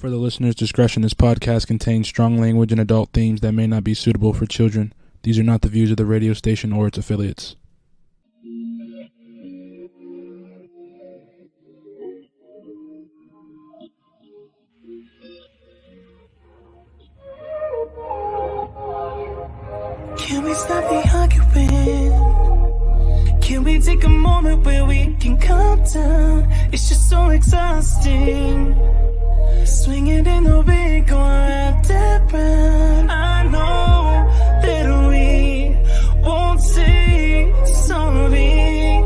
For the listener's discretion, this podcast contains strong language and adult themes that may not be suitable for children. These are not the views of the radio station or its affiliates. Can we stop the arguing? Can we take a moment where we can calm down? It's just so exhausting. Swinging in the wind, going round and round. I know that we won't say sorry.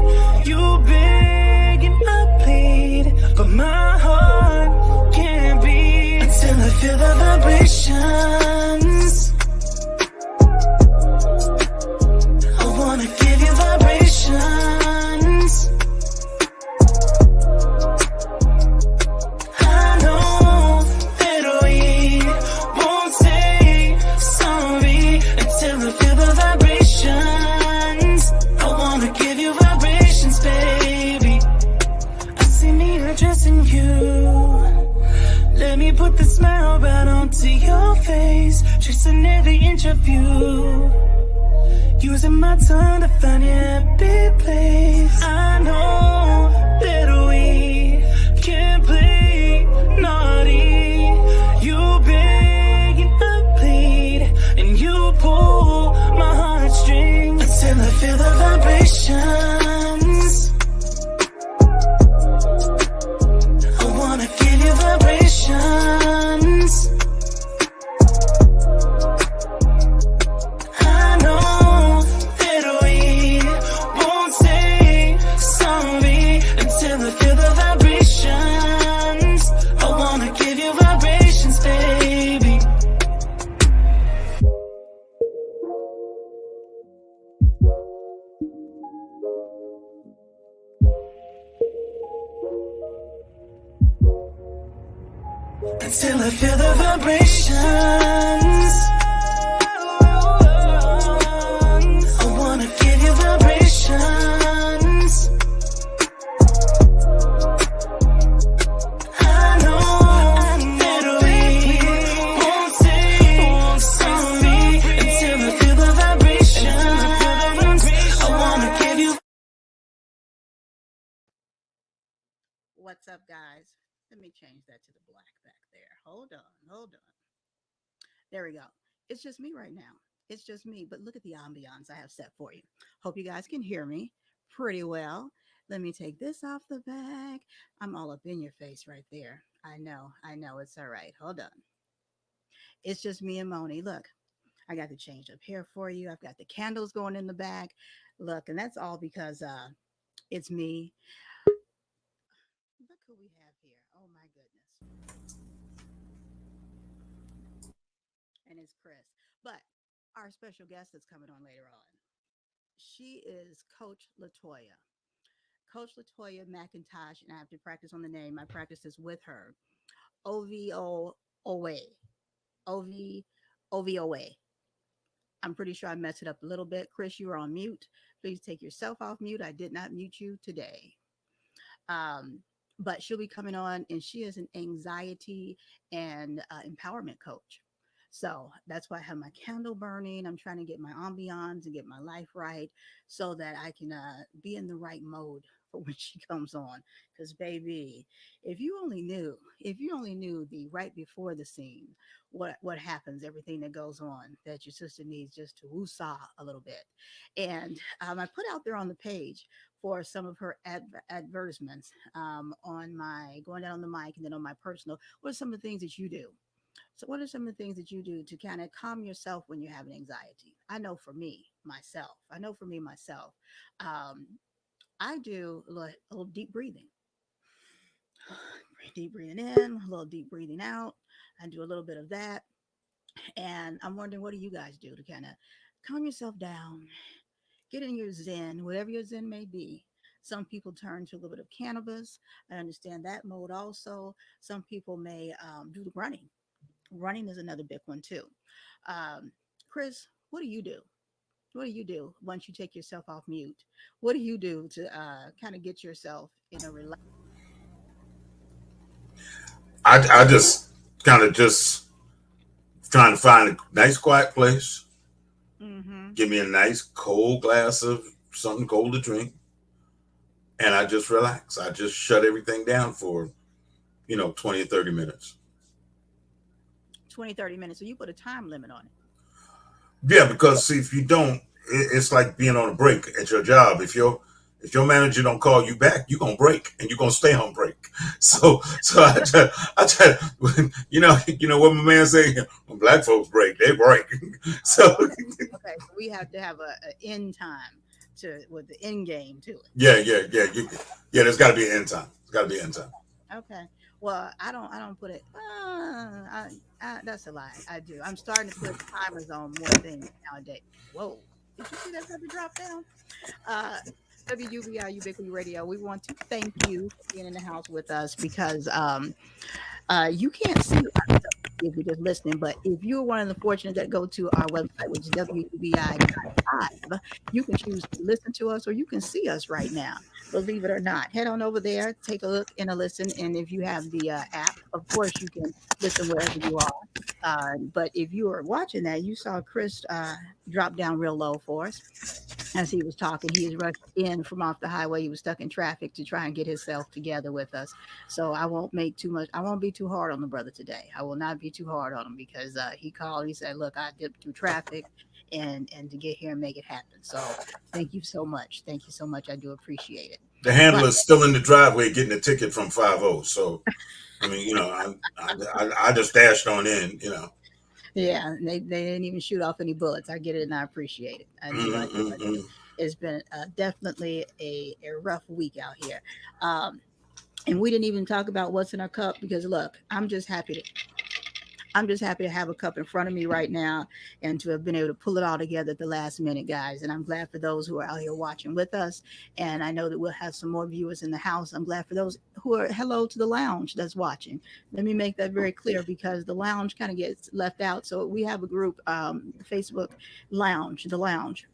You beg and I plead, but my heart can't beat until I feel the vibrations. I wanna give you vibrations. I know that we won't say sorry until I feel the vibrations. I wanna give you vibrations, baby. I see me addressing you. Let me put the smile right onto your face, tracing every inch of you. Using my tongue to find your happy place. I know that we can't play naughty. You beg and I plead, and you pull my heartstrings until I feel the vibrations. I wanna give you vibrations. Until I feel the vibrations. I wanna give you vibrations. I know that we won't say sorry until I feel the vibrations. I wanna give you. What's up, guys? Let me change that to the black back there. Hold on. There we go. It's just me right now. It's just me. But look at the ambiance I have set for you. Hope you guys can hear me pretty well. Let me take this off the back. I'm all up in your face right there. I know. It's all right. Hold on. It's just me and Moni. Look, I got the change up here for you. I've got the candles going in the back. Look, and that's all because it's me. Look who we have here. Oh my goodness. And it's Chris. But our special guest that's coming on later on, she is Coach LaToya. Coach LaToya McIntosh, and I have to practice on the name. I practice this with her. Oviawe. Oviawe. I'm pretty sure I messed it up a little bit. Chris, you are on mute. Please take yourself off mute. I did not mute you today. But she'll be coming on, and she is an anxiety and empowerment coach. So that's why I have my candle burning. I'm trying to get my ambiance and get my life right so that I can be in the right mode for when she comes on. Because, baby, if you only knew the right before the scene, what happens, everything that goes on, that your sister needs just to woosah a little bit. And I put out there on the page for some of her advertisements on my going down on the mic and then on my personal. What are some of the things that you do? So what are some of the things that you do to kind of calm yourself when you're having anxiety? I know for me, myself, I do a little deep breathing. Deep breathing in, a little deep breathing out. I do a little bit of that. And I'm wondering, what do you guys do to kind of calm yourself down, get in your zen, whatever your zen may be. Some people turn to a little bit of cannabis. I understand that mode also. Some people may do the running. Running is another big one too. Chris, what do you do? What do you do once you take yourself off mute? What do you do to kind of get yourself in a relax? I just kind of just trying to find a nice quiet place. Mm-hmm. Give me a nice cold glass of something cold to drink. And I just relax. I just shut everything down for, 20 or 30 minutes. 20, 30 minutes. So you put a time limit on it. Yeah, because see, if you don't, it's like being on a break at your job. If your manager don't call you back, you're gonna break and you're gonna stay on break. So I try what my man say, when black folks break, they break. So okay, so we have to have an end time with the end game to it. Yeah. There's got to be an end time. It's got to be an end time. Okay. Well, I don't put it. That's a lie. I do. I'm starting to put timers on more things nowadays. Whoa! Did you see that puppy drop down? WUBI Ubiquity Radio. We want to thank you for being in the house with us because you can't see us if you're just listening, but if you're one of the fortunate that go to our website, which is WUBI.live, you can choose to listen to us or you can see us right now. Believe it or not, head on over there, take a look and a listen. And if you have the app, of course, you can listen wherever you are. But if you are watching that, you saw Chris drop down real low for us as he was talking. He was rushed in from off the highway. He was stuck in traffic to try and get himself together with us. So I won't be too hard on the brother today. I will not be too hard on him because he called. He said, look, I dipped through traffic and to get here and make it happen. So thank you so much. Thank you so much. I do appreciate it. The handler's still in the driveway getting a ticket from 5-0. So, I mean, I just dashed on in, Yeah, they didn't even shoot off any bullets. I get it and I appreciate it. I do. It's been definitely a rough week out here. And we didn't even talk about what's in our cup because look, I'm just happy to have a cup in front of me right now and to have been able to pull it all together at the last minute, guys. And I'm glad for those who are out here watching with us. And I know that we'll have some more viewers in the house. I'm glad for those who are hello to the lounge that's watching. Let me make that very clear because the lounge kind of gets left out. So we have a group, Facebook Lounge, the lounge.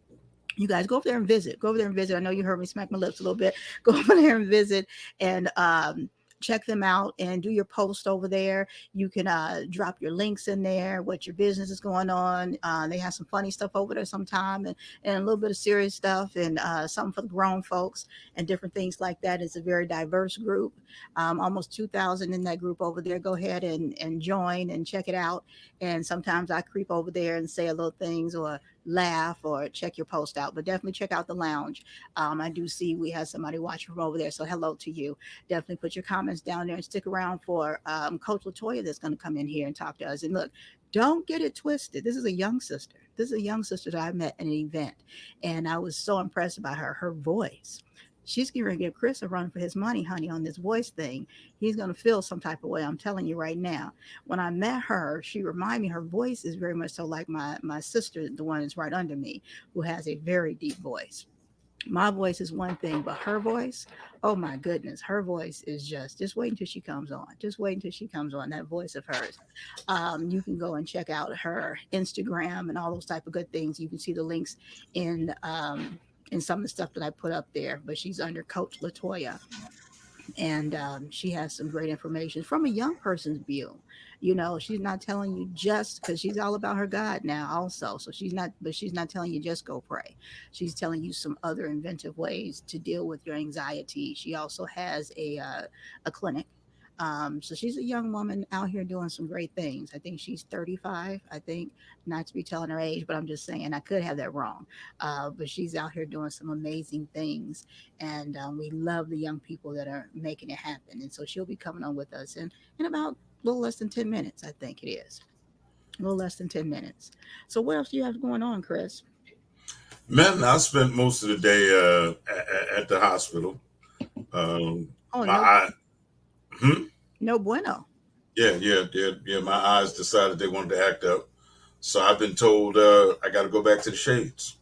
You guys go over there and visit. I know you heard me smack my lips a little bit. Go over there and visit and check them out and do your post over there. You can drop your links in there, what your business is going on. They have some funny stuff over there sometime and a little bit of serious stuff and something for the grown folks and different things like that. It's a very diverse group. Almost 2,000 in that group over there. Go ahead and join and check it out. And sometimes I creep over there and say a little things or laugh or check your post out, but definitely check out the lounge. I do see we have somebody watching from over there, so hello to you. Definitely put your comments down there and stick around for Coach LaToya that's going to come in here and talk to us. And look, don't get it twisted. This is a young sister. That I met at an event, and I was so impressed by her voice. She's going to give Chris a run for his money, honey, on this voice thing. He's going to feel some type of way. I'm telling you right now. When I met her, she reminded me, her voice is very much so like my sister, the one that's right under me, who has a very deep voice. My voice is one thing, but her voice, oh my goodness, her voice is just wait until she comes on. Just wait until she comes on, that voice of hers. You can go and check out her Instagram and all those type of good things. You can see the links in some of the stuff that I put up there, but she's under Coach LaToya. And she has some great information from a young person's view. She's not telling you just because she's all about her God now also. So she's not telling you just go pray. She's telling you some other inventive ways to deal with your anxiety. She also has a clinic. So she's a young woman out here doing some great things. I think she's 35. I think, not to be telling her age, but I'm just saying I could have that wrong. But she's out here doing some amazing things. And we love the young people that are making it happen. And so she'll be coming on with us in about a little less than 10 minutes, I think it is. A little less than 10 minutes. So what else do you have going on, Chris? Man, I spent most of the day at the hospital. No bueno. Yeah. My eyes decided they wanted to act up. So I've been told I got to go back to the shades.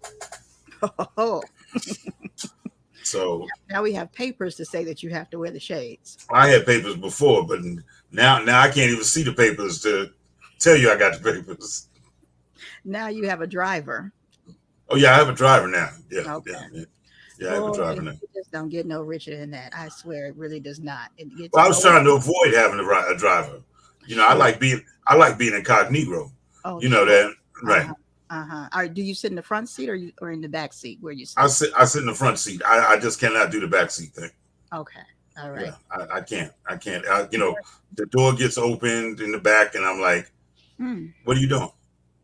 Oh. So now we have papers to say that you have to wear the shades. I had papers before, but now I can't even see the papers to tell you I got the papers. Now you have a driver. Oh yeah, I have a driver now. Yeah, okay. Yeah, I have a driver now. It just don't get no richer than that. I swear, it really does not. I was trying to avoid having a driver. I Sure. like being incognito. Oh, You know sure. that, right? Uh-huh. Uh-huh. Do you sit in the front seat or in the back seat where you I sit? sit in the front seat. I just cannot do the back seat thing. Okay. All right. Yeah, I can't. The door gets opened in the back, and I'm like, Hmm. "What are you doing?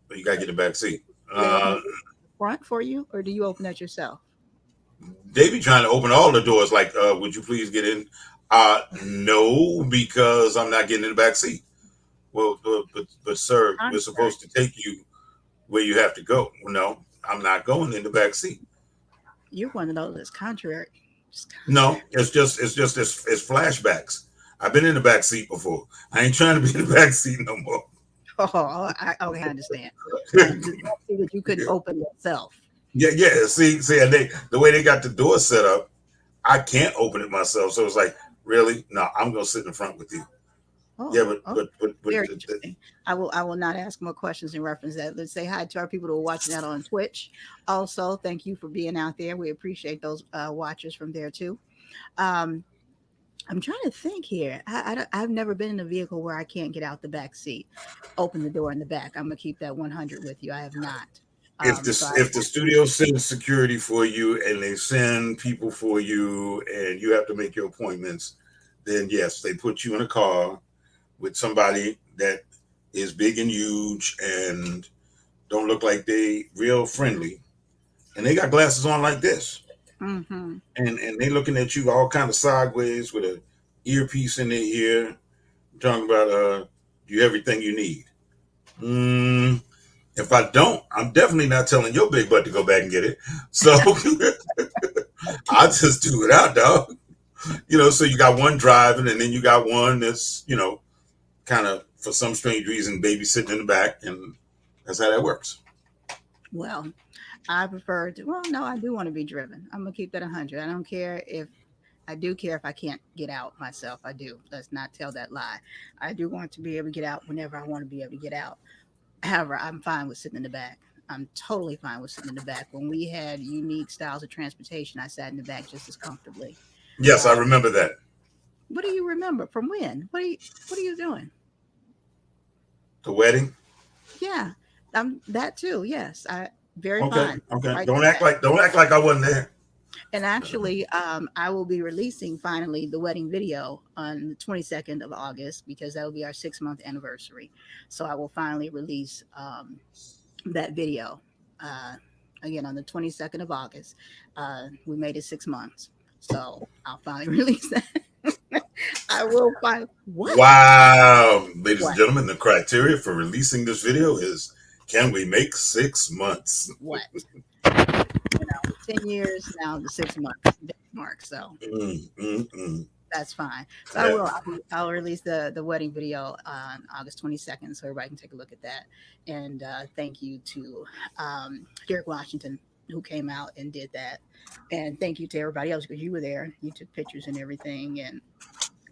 Well, you gotta get in the back seat." Do they open the front for you, or do you open that yourself? They be trying to open all the doors. Like, would you please get in? No, because I'm not getting in the back seat. Well, but sir, we're Contrary. supposed to take you where you have to go. Well, no, I'm not going in the back seat. You're one of those that's contrary. Just No, it's flashbacks. I've been in the back seat before. I ain't trying to be in the back seat no more. oh, okay, I understand. So the back seat that you couldn't open yourself. Yeah. See, and the way they got the door set up, I can't open it myself. So it's like, really? No, I'm gonna sit in front with you. Oh, Yeah, oh, but very interesting. I will not ask more questions in reference to that. Let's say hi to our people who are watching that on Twitch. Also, thank you for being out there. We appreciate those watchers from there too. Um, I'm trying to think here. I've never been in a vehicle where I can't get out the back seat, open the door in the back. I'm gonna keep that 100 with you. I have not. if So the if the studio sends security for you and they send people for you and you have to make your appointments, then yes, they put you in a car with somebody that is big and huge and don't look like they real friendly, and they got glasses on like this, mm-hmm. and they looking at you all kind of sideways with a earpiece in their ear, talking about you everything you need. Mm, if I don't, I'm definitely not telling your big butt to go back and get it. So I'll just do it out, dog. So you got one driving, and then you got one that's kind of for some strange reason babysitting in the back, and that's how that works. Well, I prefer to. Well, no, I do want to be driven. I'm gonna keep that 100. I don't care if I do care if I can't get out myself. I do. Let's not tell that lie. I do want to be able to get out whenever I want to be able to get out. However, I'm fine with sitting in the back. I'm totally fine with sitting in the back. When we had unique styles of transportation, I sat in the back just as comfortably. Yes, I Uh, remember that. what do you remember from when? What are you doing? The wedding. Yeah, that too. Yes, I very Okay, fine. okay. Right in Don't the act back. like I wasn't there. And actually, I will be releasing finally the wedding video on the 22nd of August because that will be our 6 month anniversary. So I will finally release that video uh, again on the 22nd of August. We made it 6 months. So I'll finally release that. I will find what? Wow, ladies and What? gentlemen, the criteria for releasing this video is: can we make 6 months? What? 10 years now, the 6 months mark. So Mm. that's fine. So I Yeah. will. I'll release the wedding video on August 22nd, so everybody can take a look at that. And thank you to Derek Washington who came out and did that. And thank you to everybody else because you were there. You took pictures and everything, and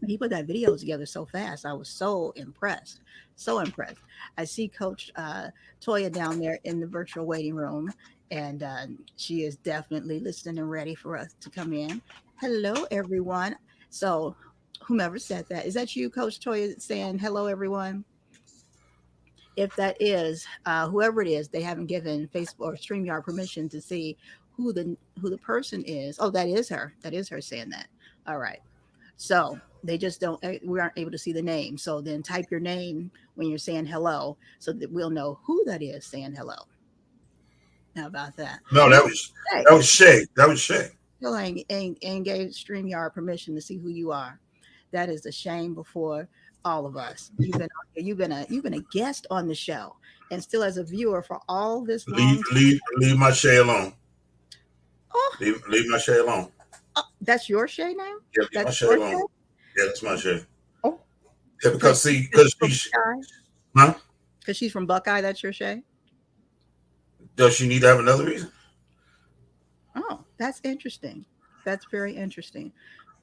he put that video together so fast. I was so impressed. So impressed. I see Coach Toya down there in the virtual waiting room, and she is definitely listening and ready for us to come in. Hello, everyone. So, whomever said that, is that you, Coach Toya, saying hello, everyone? If that is whoever it is, they haven't given Facebook or StreamYard permission to see who the person is. Oh, that is her. That is her saying that. All right. So they just don't. We aren't able to see the name. So then type your name when you're saying hello, so that we'll know who that is saying hello. How about that? No, You that know, was hey, that was Shay. That was Shay. still ain't gave StreamYard permission to see who you are. That is a shame before all of us. You've been a guest on the show, and still as a viewer for all this Leave long time. leave my Shay alone. Oh, Leave my Shay alone. that's your Shay now. Yeah, leave my That's Shay your alone. Shay. Yeah, that's my Shay. Oh, Yeah, because because from she's Buckeye. huh? Because she's from Buckeye. That's your Shay. Does she need to have another reason? Oh, that's interesting. That's very interesting.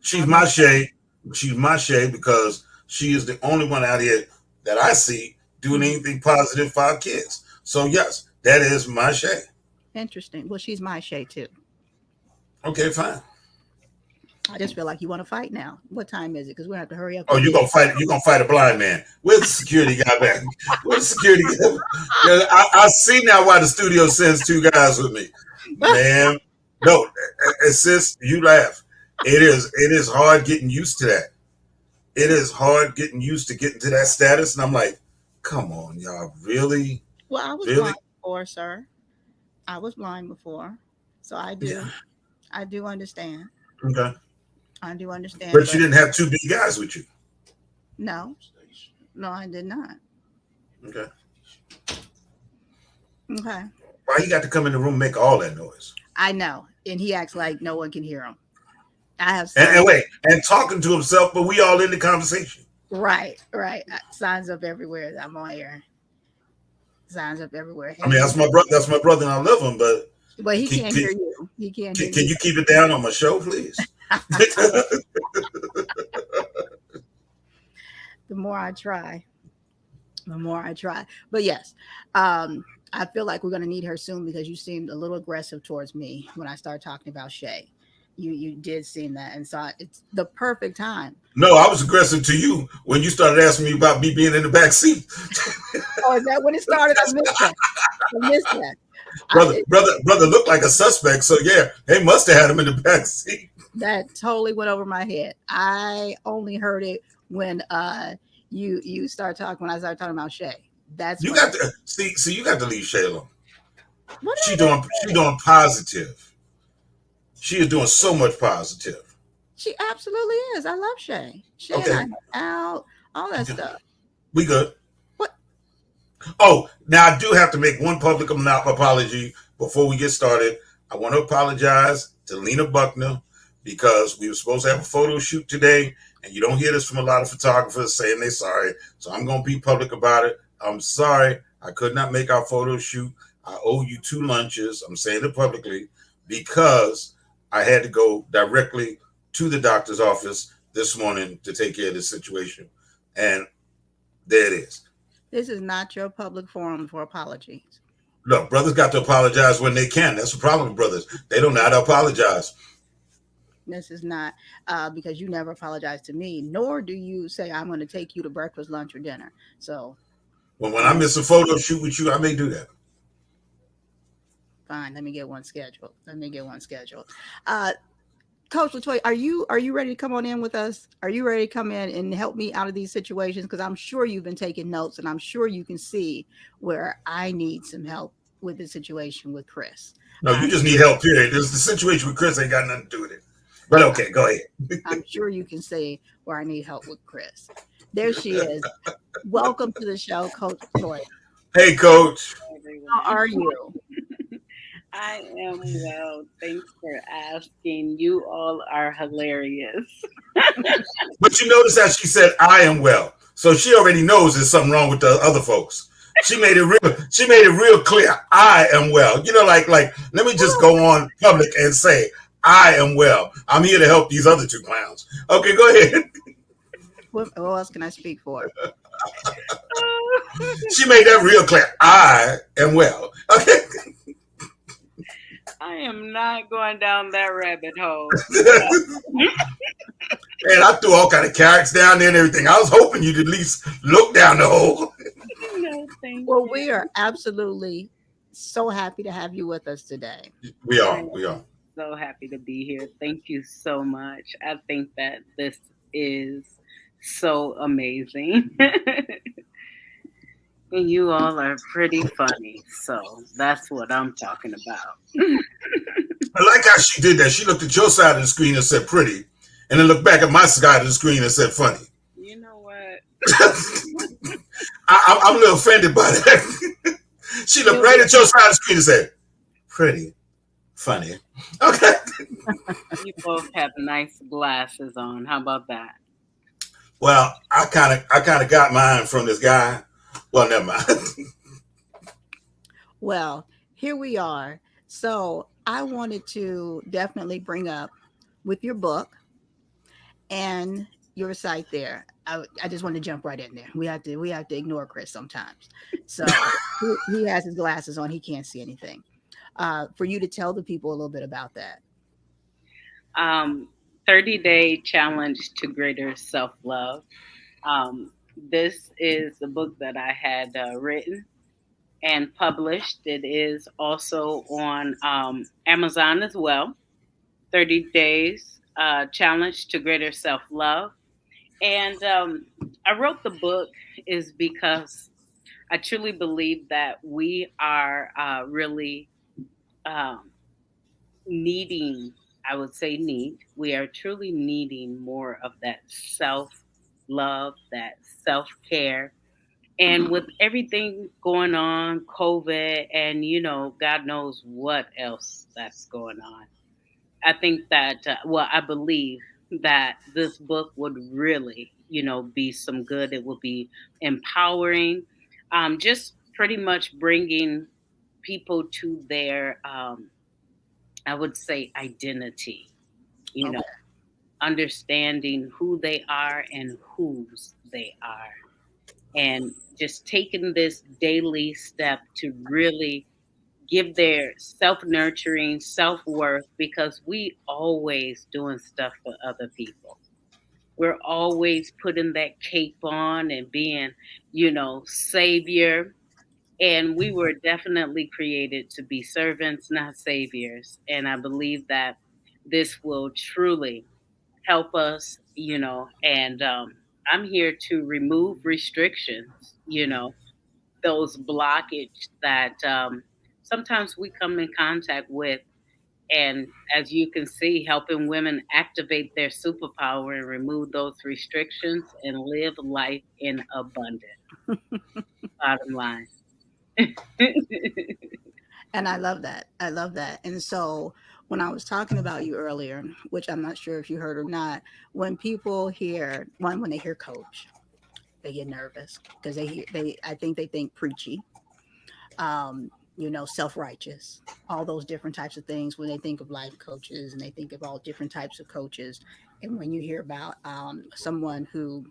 She's I'm my not. Shay. She's my Shay because she is the only one out here that I see doing Mhm. anything positive for our kids. So yes, that is my Shay. Interesting. Well, she's my Shay too. Okay, fine. I just feel like you want to fight now. What time is it? Because we have to hurry up. Oh, you're gonna fight. You're gonna fight a blind man. Where's the security guy back? Where's the security guy? Yeah, I see now why the studio sends two guys with me. Man, no, sis, you laugh. It is hard getting used to that. It is hard getting used to getting to that status, and I'm like, come on, y'all, really? Well, I was Really? blind before, sir. I was blind before, so I do. Yeah. I do understand. Okay. I do understand. But you didn't have two big guys with you. No, no, I did not. Okay. Okay. Why he got to come in the room and make all that noise? I know, and he acts like no one can hear him. I have And wait, and talking to himself, but we all in the conversation. right. Signs up everywhere. I'm on here. Signs up everywhere. I mean, that's my brother. That's my brother, and I love him. But he can't hear you. He can't hear can you keep it down on my show, please? The more I try. But yes, I feel like we're going to need her soon because you seemed a little aggressive towards me when I started talking about Shay. You did seem that, and so it's the perfect time. No, I was aggressive to you when you started asking me about me being in the back seat. Oh, is that when it started? I missed that. Brother looked like a suspect, so yeah, they must have had him in the back seat. That totally went over my head. I only heard it when you start talking, when I started talking about Shay. That's you got to see. You got to leave Shay alone. She doing positive. She is doing so much positive. She absolutely is. I love Shay. Shay Okay. and I out, all that stuff. We good. What? Oh, now I do have to make one public apology before we get started. I want to apologize to Lena Buckner because we were supposed to have a photo shoot today, and you don't hear this from a lot of photographers saying they're sorry. So I'm going to be public about it. I'm sorry. I could not make our photo shoot. I owe you 2 lunches. I'm saying it publicly because I had to go directly to the doctor's office this morning to take care of this situation. And there it is. This is not your public forum for apologies. Look, brothers got to apologize when they can. That's the problem with brothers. They don't know how to apologize. This is not because you never apologize to me, nor do you say I'm going to take you to breakfast, lunch, or dinner. So when I miss a photo shoot with you, I may do that. Fine, let me get one scheduled. Coach LaToya, are you ready to come on in with us? Are you ready to come in and help me out of these situations? Because I'm sure you've been taking notes, and I'm sure you can see where I need some help with the situation with Chris. No, you just need help, period. The situation with Chris ain't got nothing to do with it. But okay, go ahead. I'm sure you can see where I need help with Chris. There she is. Welcome to the show, Coach LaToya. Hey, Coach. How are you? I am well. Thanks for asking. You all are hilarious. But you notice how she said, I am well. So she already knows there's something wrong with the other folks. She made it real clear. I am well. You know, like, let me just go on public and say, I am well. I'm here to help these other 2 clowns. Okay, go ahead. What else can I speak for? She made that real clear. I am well. Okay. I am not going down that rabbit hole. And I threw all kind of carrots down there and everything. I was hoping you'd at least look down the hole. No, thank Well, you. we are absolutely so happy to have you with us today. We are. So happy to be here. Thank you so much. I think that this is so amazing. And you all are pretty funny. So that's what I'm talking about. I like how she did that. She looked at your side of the screen and said pretty, and then looked back at my side of the screen and said funny. You know what? I'm a little offended by that. She looked right at your side of the screen and said, pretty, funny. Okay. You both have nice glasses on. How about that? Well, I kind of got mine from this guy. Well, never mind. Well, here we are. So I wanted to definitely bring up with your book and your site there. I just want to jump right in there. We have to ignore Chris sometimes. So he has his glasses on. He can't see anything. For you to tell the people a little bit about that. 30-day challenge to greater self-love. This is the book that I had written and published. It is also on Amazon as well. 30 days challenge to greater self-love. And I wrote the book is because I truly believe that we are really um, needing, I would say, we are truly needing more of that self love, that self care. And with everything going on, COVID, and God knows what else that's going on, I think that, well, I believe that this book would really, be some good. It would be empowering, just pretty much bringing people to their, I would say, identity, you know, Okay. understanding who they are and whose they are. And just taking this daily step to really give their self nurturing, self worth, because we always doing stuff for other people. We're always putting that cape on and being, savior. And we were definitely created to be servants, not saviors. And I believe that this will truly help us, and I'm here to remove restrictions, those blockage that sometimes we come in contact with. And as you can see, helping women activate their superpower and remove those restrictions and live life in abundance. Bottom line. And I love that. I love that. And so when I was talking about you earlier, which I'm not sure if you heard or not, when people hear when they hear coach, they get nervous because I think they think preachy, self-righteous, all those different types of things when they think of life coaches and they think of all different types of coaches. And when you hear about someone who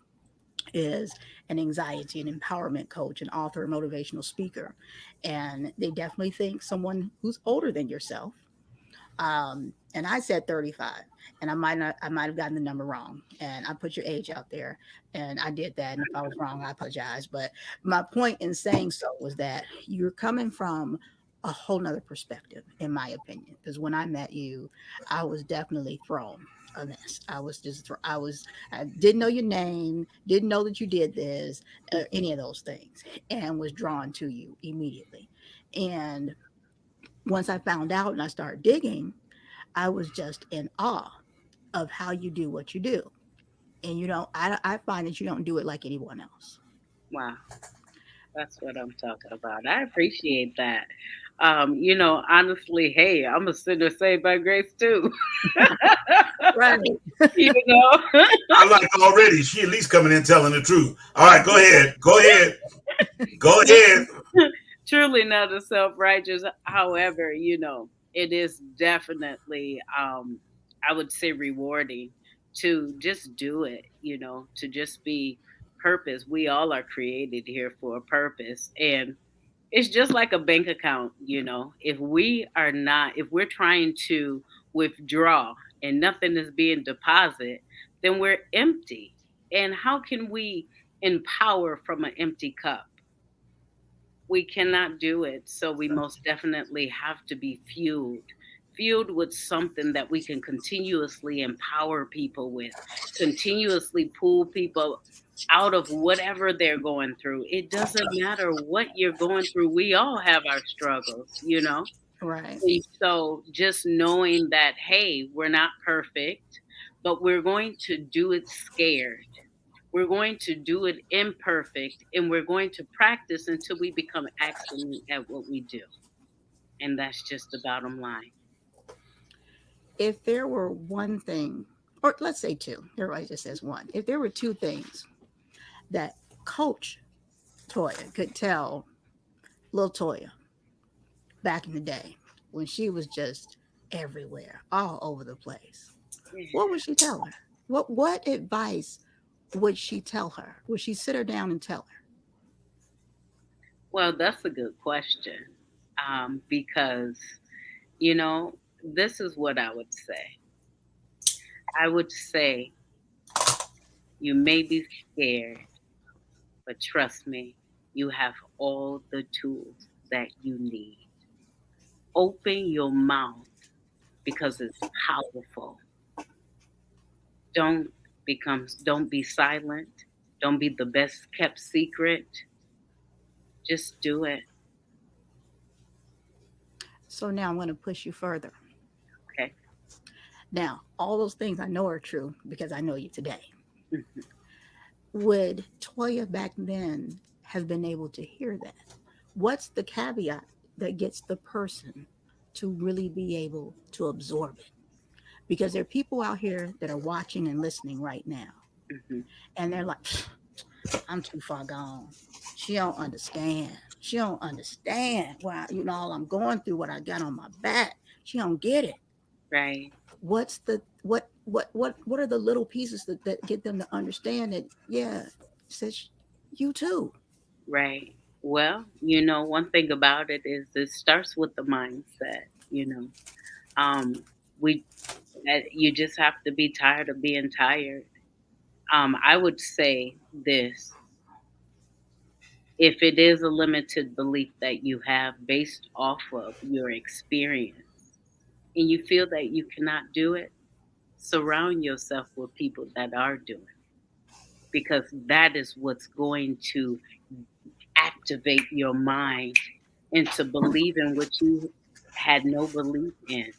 is an anxiety and empowerment coach, an author, a motivational speaker, and they definitely think someone who's older than yourself. And I said 35, and I might have gotten the number wrong, and I put your age out there, and I did that. And if I was wrong, I apologize. But my point in saying so was that you're coming from a whole nother perspective, in my opinion. Because when I met you, I was definitely thrown a mess. I didn't know your name, didn't know that you did this, any of those things, and was drawn to you immediately. And once I found out and I started digging, I was just in awe of how you do what you do. And I find that you don't do it like anyone else. Wow. That's what I'm talking about. I appreciate that. Honestly, hey, I'm a sinner saved by grace too. Right. you know, I like already. She at least coming in telling the truth. All right, go ahead. Go ahead. Go ahead. truly not a self righteous. However, it is definitely, I would say, rewarding to just do it, to just be purpose. We all are created here for a purpose. And it's just like a bank account, if we're trying to withdraw and nothing is being deposited, then we're empty. And how can we empower from an empty cup? We cannot do it. So we most definitely have to be fueled with something that we can continuously empower people with, continuously pull people out of whatever they're going through. It doesn't matter what you're going through. We all have our struggles. Right. And so just knowing that, hey, we're not perfect, but we're going to do it scared. We're going to do it imperfect, and we're going to practice until we become excellent at what we do. And that's just the bottom line. If there were one thing, or let's say two, everybody just says one. If there were two things that Coach Toya could tell LaToya back in the day when she was just everywhere, all over the place, what would she tell her? What advice would she tell her? Would she sit her down and tell her? Well, that's a good question, because, this is what I would say. I would say you may be scared, but trust me, you have all the tools that you need. Open your mouth because it's powerful. Don't be silent. Don't be the best kept secret. Just do it. So now I'm going to push you further. Okay. Now, all those things I know are true because I know you today. Mhm. Would Toya back then have been able to hear that? What's the caveat that gets the person to really be able to absorb it? Because there are people out here that are watching and listening right now, Mhm. and they're like, I'm too far gone. She don't understand. She don't understand why, all I'm going through, what I got on my back. She don't get it. Right. What's the what are the little pieces that get them to understand that, yeah, says you too. Right. Well, one thing about it is it starts with the mindset, Um, we you just have to be tired of being tired. I would say this: if it is a limited belief that you have based off of your experience, and you feel that you cannot do it, surround yourself with people that are doing it, because that is what's going to activate your mind into believing what you had no belief in.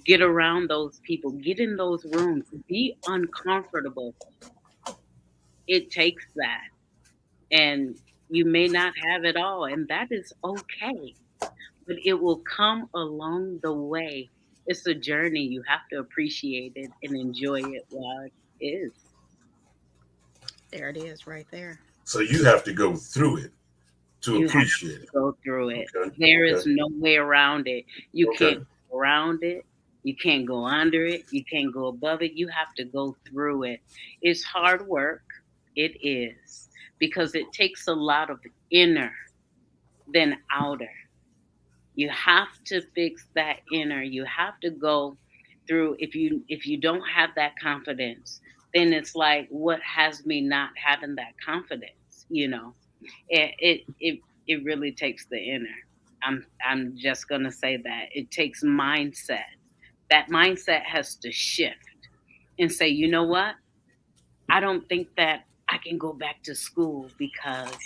Get around those people, get in those rooms, be uncomfortable. It takes that. And you may not have it all, and that is okay, but it will come along the way. It's a journey. You have to appreciate it and enjoy it while it is. There it is, right there. So you have to go through it to You have appreciate to it. go through it. Okay. There is Okay. no way around it. You Okay. can't go around it. You can't go under it. You can't go above it. You have to go through it. It's hard work. It is. Because it takes a lot of inner than outer. You have to fix that inner. You have to go through. If you don't have that confidence, then it's like, what has me not having that confidence? It really takes the inner. I'm just gonna say that it takes mindset. That mindset has to shift and say, you know what? I don't think that I can go back to school because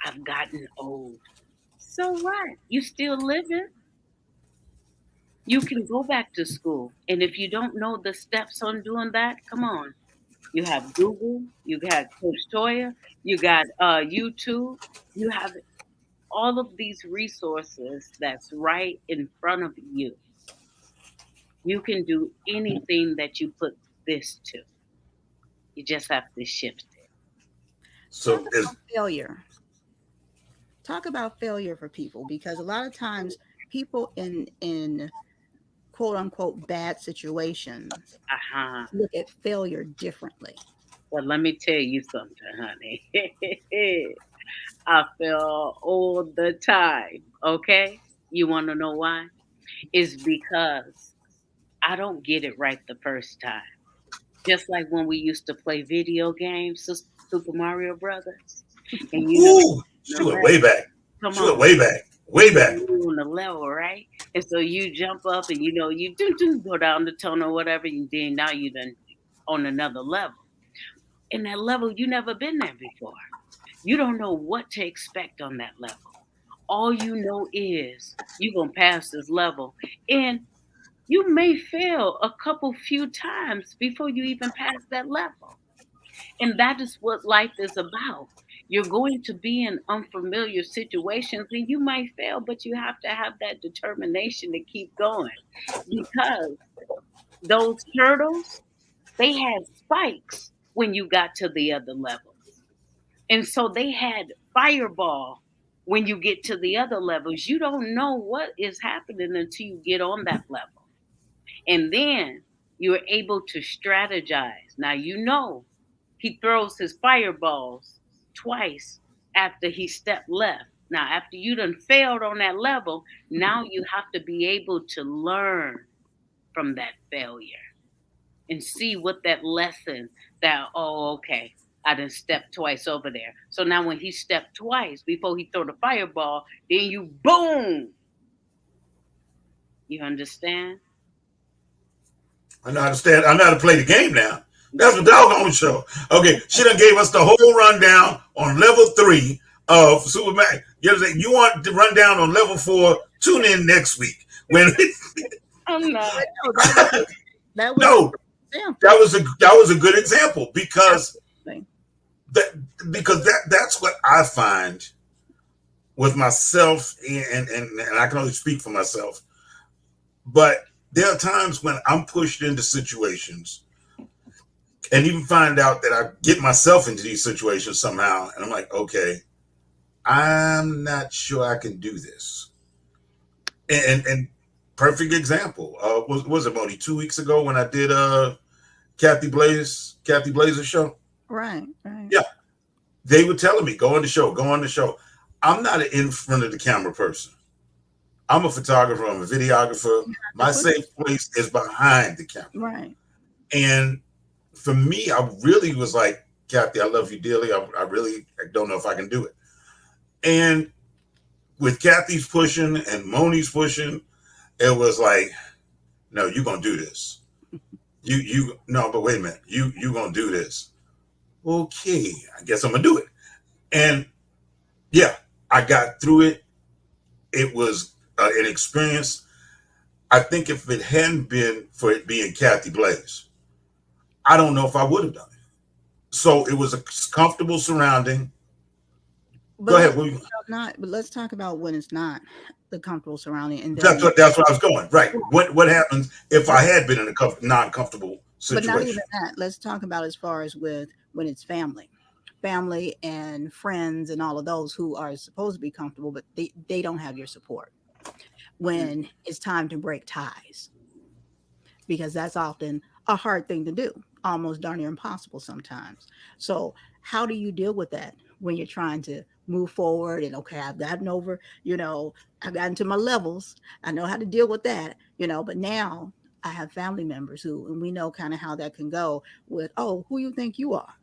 I've gotten old. So what? You still living? You can go back to school. And if you don't know the steps on doing that, come on. You have Google, you got Coach Toya, you got YouTube, you have all of these resources that's right in front of you. You can do anything that you put this to. You just have to shift it. Talk So about failure. Talk about failure for people, because a lot of times people in quote unquote bad situations Uh-huh. look at failure differently. Well, let me tell you something, honey. I fail all the time. Okay? You want to know why? It's because I don't get it right the first time. Just like when we used to play video games, Super Mario Brothers, and ooh, the she went level. way back. Come She went on, way back. Way back. you on the level, right? And so you jump up and you do go down the tunnel or whatever, and then now you done on another level. In that level, you never been there before. You don't know what to expect on that level. All you know is you're gonna pass this level, and you may fail a couple few times before you even pass that level. And that is what life is about. You're going to be in unfamiliar situations and you might fail, but you have to have that determination to keep going, because those turtles, they had spikes when you got to the other levels. And so they had fireball when you get to the other levels. You don't know what is happening until you get on that level. And then you're able to strategize. Now, he throws his fireballs twice after he stepped left. Now, after you done failed on that level, now you have to be able to learn from that failure. and see what that lesson that, oh, okay, I done stepped twice over there. So now when he stepped twice before he throw the fireball, then you boom. You understand? I know how to stand. I know how to play the game now. That's what doggone show. Okay, she done gave us the whole rundown on level 3 of Superman. You understand? You want the rundown on level 4? Tune in next week when. I'm not. No, that was No, an example. that was a good example because Thing. that's what I find with myself, and I can only speak for myself. But there are times when I'm pushed into situations and even find out that I get myself into these situations somehow, and I'm like, okay, I'm not sure I can do this. And perfect example was it Moni 2 weeks ago when I did Kathy Blazer's show. Right. Yeah, they were telling me go on the show. I'm not an in front of the camera person. I'm a photographer. I'm a videographer. My safe place is behind the camera. Right. And for me, I really was like, Kathy, I love you dearly. I really don't know if I can do it. And with Kathy's pushing and Moni's pushing, it was like, no, you're gonna do this. You no, but wait a minute, you gonna do this. Okay, I guess I'm gonna do it. And yeah, I got through it. It was an experience. I think if it hadn't been for it being Kathy Blaze, I don't know if I would have done it. So it was a comfortable surrounding. But Go ahead. but let's talk about when it's not the comfortable surrounding. And then, That's what I was going. Right. What happens if I had been in a non-comfortable but not even situation? that. Let's talk about as far as with when it's family and friends and all of those who are supposed to be comfortable, but they don't have your support when it's time to break ties, because that's often a hard thing to do, almost darn near impossible sometimes. So how do you deal with that when you're trying to move forward and okay, I've gotten over, I've gotten to my levels. I know how to deal with that, but now I have family members who, and we know kind of how that can go with, oh, who you think you are,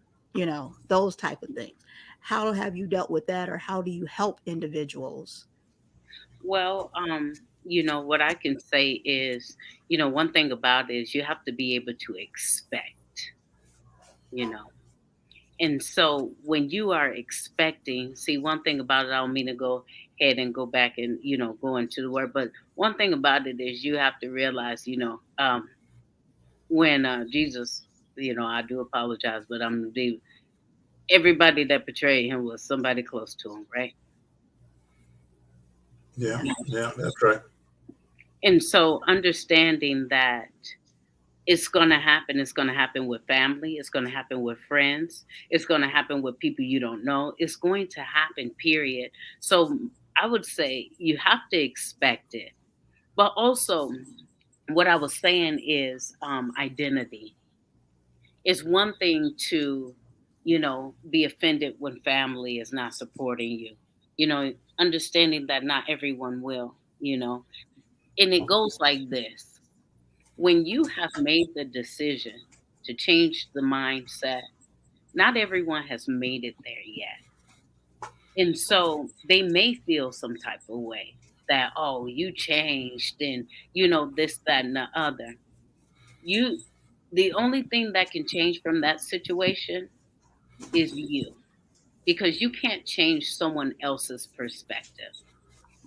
those type of things. How have you dealt with that, or how do you help individuals? Well, what I can say is, one thing about it is you have to be able to expect, you know. And so when you are expecting, see, one thing about it, I don't mean to go ahead and go back and, go into the word, but one thing about it is you have to realize, when Jesus, I do apologize, but everybody that betrayed him was somebody close to him, right? Yeah, that's right. And so understanding that it's going to happen. It's going to happen with family. It's going to happen with friends. It's going to happen with people you don't know. It's going to happen, period. So I would say you have to expect it. But also, what I was saying is identity. It's one thing to, be offended when family is not supporting you, understanding that not everyone will, and it goes like this. When you have made the decision to change the mindset, not everyone has made it there yet. And so they may feel some type of way that, oh, you changed and, this, that, and the other. You, the only thing that can change from that situation is you, because you can't change someone else's perspective.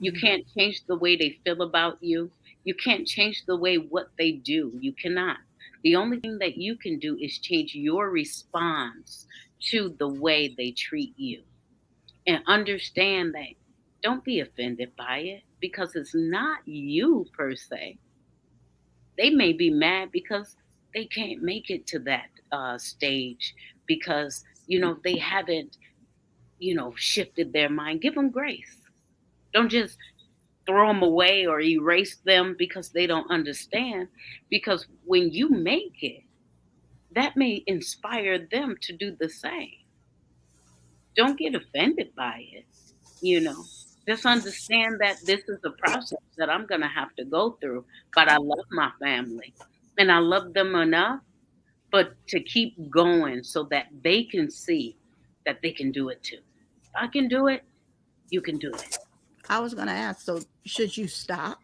You can't change the way they feel about you. You can't change the way what they do. You cannot. The only thing that you can do is change your response to the way they treat you. And understand that don't be offended by it because it's not you per se. They may be mad because they can't make it to that stage because, they haven't, shifted their mind. Give them grace. Don't just throw them away or erase them because they don't understand. Because when you make it, that may inspire them to do the same. Don't get offended by it, you know. Just understand that this is a process that I'm going to have to go through. But I love my family and I love them enough. but to keep going so that they can see that they can do it too. If I can do it, you can do it. I was going to ask, so should you stop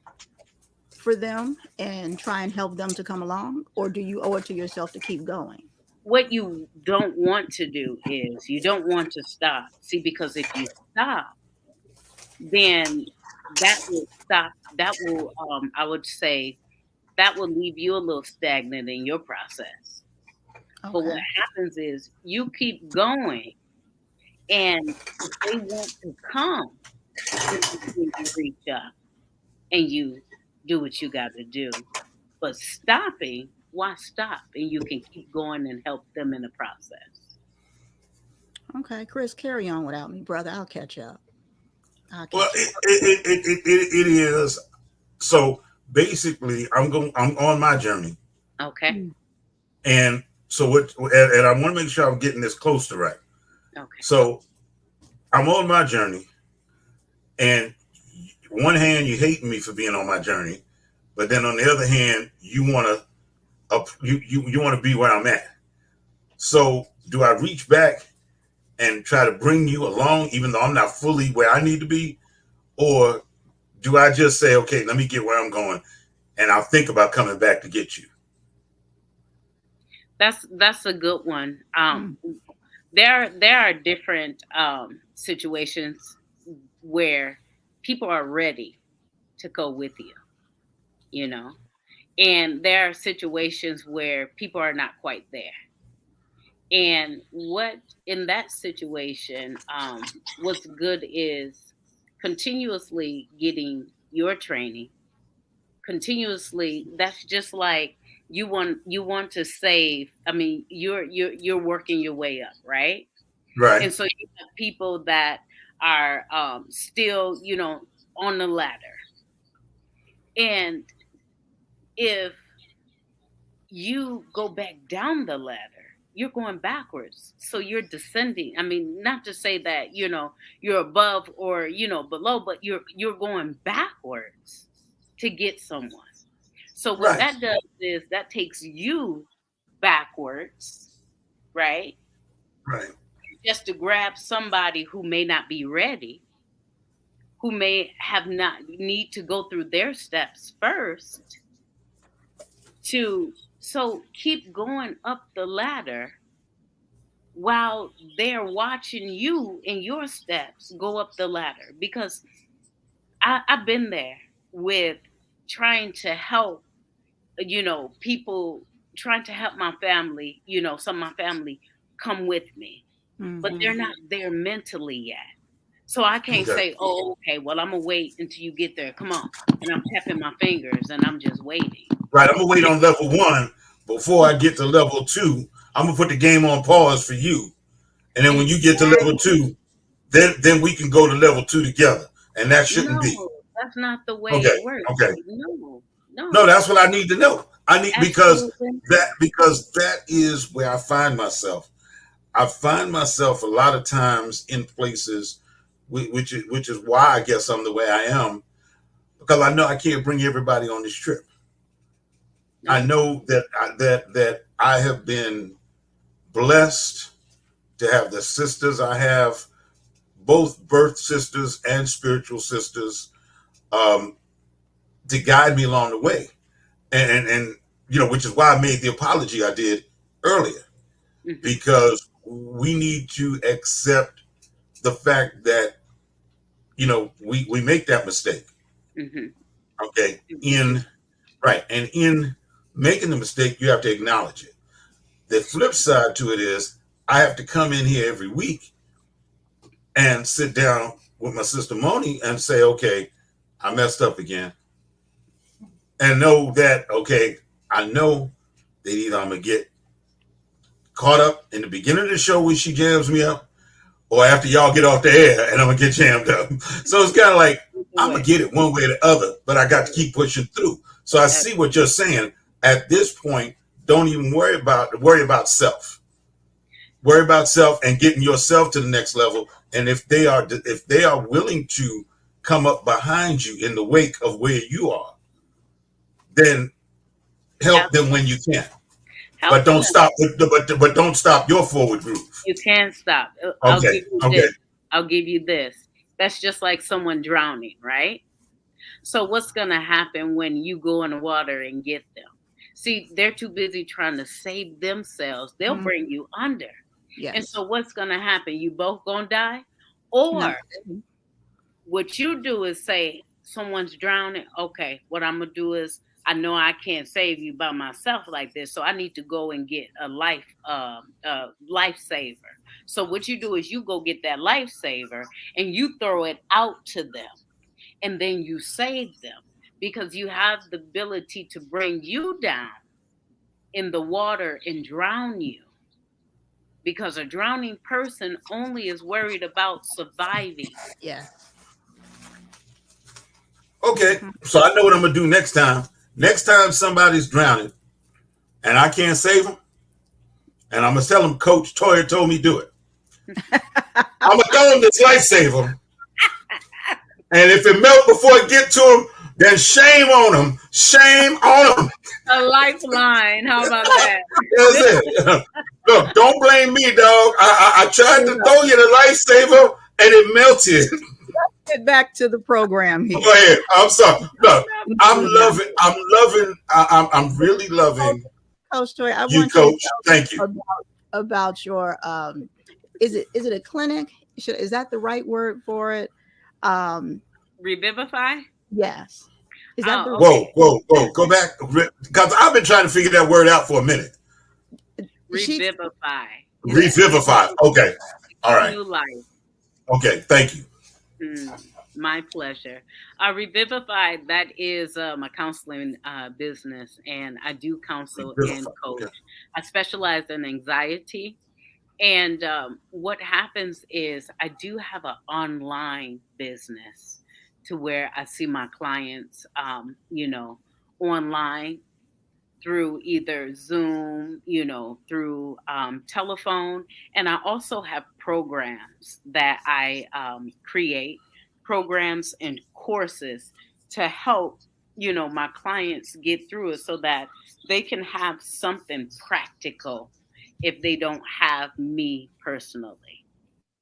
for them and try and help them to come along, or do you owe it to yourself to keep going? What you don't want to do is you don't want to stop. See, because if you stop, then that will stop. That will, I would say, that will leave you a little stagnant in your process. But what Okay. happens is you keep going, and if they want to come, then you reach up and you do what you got to do. But stopping, why stop? And you can keep going and help them in the process. Okay, Chris, carry on without me, brother. I'll catch up. I'll Well, catch up. it is. So basically, I'm on my journey, Okay. and so what? And I want to make sure I'm getting this close to right. Okay. So I'm on my journey, and one hand you hate me for being on my journey, but then on the other hand you want to be where I'm at. So do I reach back and try to bring you along, even though I'm not fully where I need to be, or do I just say, okay, let me get where I'm going, and I'll think about coming back to get you? That's a good one. There are different situations where people are ready to go with you, you know, and there are situations where people are not quite there. And what in that situation, what's good is continuously getting your training, continuously. That's just like you want to save. I mean, you're working your way up, right? Right. And so you have people that are still, on the ladder. And if you go back down the ladder, you're going backwards. So you're descending. I mean, not to say that, you're above or, below, but you're going backwards to get someone. So what Right. that does is that takes you backwards, right? Right. Just to grab somebody who may not be ready, who may have not need to go through their steps first so keep going up the ladder while they're watching you in your steps go up the ladder. Because I've been there with trying to help, people, trying to help my family, some of my family come with me, but they're not there mentally yet. So I can't Okay. say, oh, okay, well, I'm going to wait until you get there. Come on. And I'm tapping my fingers and I'm just waiting. Right. I'm gonna wait on level 1 before I get to level 2. I'm gonna put the game on pause for you, and then when you get to level 2, then we can go to level 2 together, and that shouldn't be. No, that's not the way Okay. it works. Okay. No. No, that's what I need to know. I need because Absolutely. that is where I find myself. I find myself a lot of times in places, which is why I guess I'm the way I am, because I know I can't bring everybody on this trip. I know that I have been blessed to have the sisters I have, both birth sisters and spiritual sisters, to guide me along the way, and which is why I made the apology I did earlier, because we need to accept the fact that we make that mistake. Okay, and in making the mistake, you have to acknowledge it. The flip side to it is I have to come in here every week and sit down with my sister Moni and say, okay, I messed up again. And know that, okay, I know that either I'm going to get caught up in the beginning of the show when she jams me up, or after y'all get off the air and I'm going to get jammed up. So it's kind of like, I'm going to get it one way or the other, but I got to keep pushing through. So I see what you're saying. At this point, don't even worry about self. Worry about self and getting yourself to the next level. And if they are willing to come up behind you in the wake of where you are, then help them when you can. But Help don't them. stop. But don't stop your forward groove. You can stop. I'll Okay. give you Okay. this. I'll give you this. That's just like someone drowning, right? So what's going to happen when you go in the water and get them? See, they're too busy trying to save themselves. They'll Mm, bring you under. And yes. so what's going to happen? You both going to die? No. Or what you do is say, someone's drowning. Okay, what I'm going to do is, I know I can't save you by myself like this, so I need to go and get a lifesaver. So what you do is you go get that lifesaver and you throw it out to them, and then you save them because you have the ability to bring you down in the water and drown you. Because a drowning person only is worried about surviving. Yeah. Okay. Mhm. So I know what I'm gonna do next time. Next time somebody's drowning and I can't save them, and I'm gonna tell them, Coach Toya told me do it. I'm gonna throw them this lifesaver, and if it melt before it get to them, then shame on them. Shame on them. A lifeline. How about that? That's it. Look, don't blame me, dog. I tried to throw you the lifesaver and it melted. Get back to the program here. Go ahead. I'm sorry. Look, I'm really loving Coach Toy, I you, want Coach. you to Thank tell you. me about your is it a clinic? Is that the right word for it? Revivify? Yes. Is that the Oh, Whoa. Go back. Because I've been trying to figure that word out for a minute. Revivify. Revivify. Okay. All right. New life. Okay. Thank you. My pleasure. Revivify, that is my counseling business, and I do counsel and Revivify. coach. Okay. I specialize in anxiety. And what happens is I do have an online business to where I see my clients, online through either Zoom, through telephone. And I also have programs that I create, programs and courses to help, my clients get through it so that they can have something practical if they don't have me personally,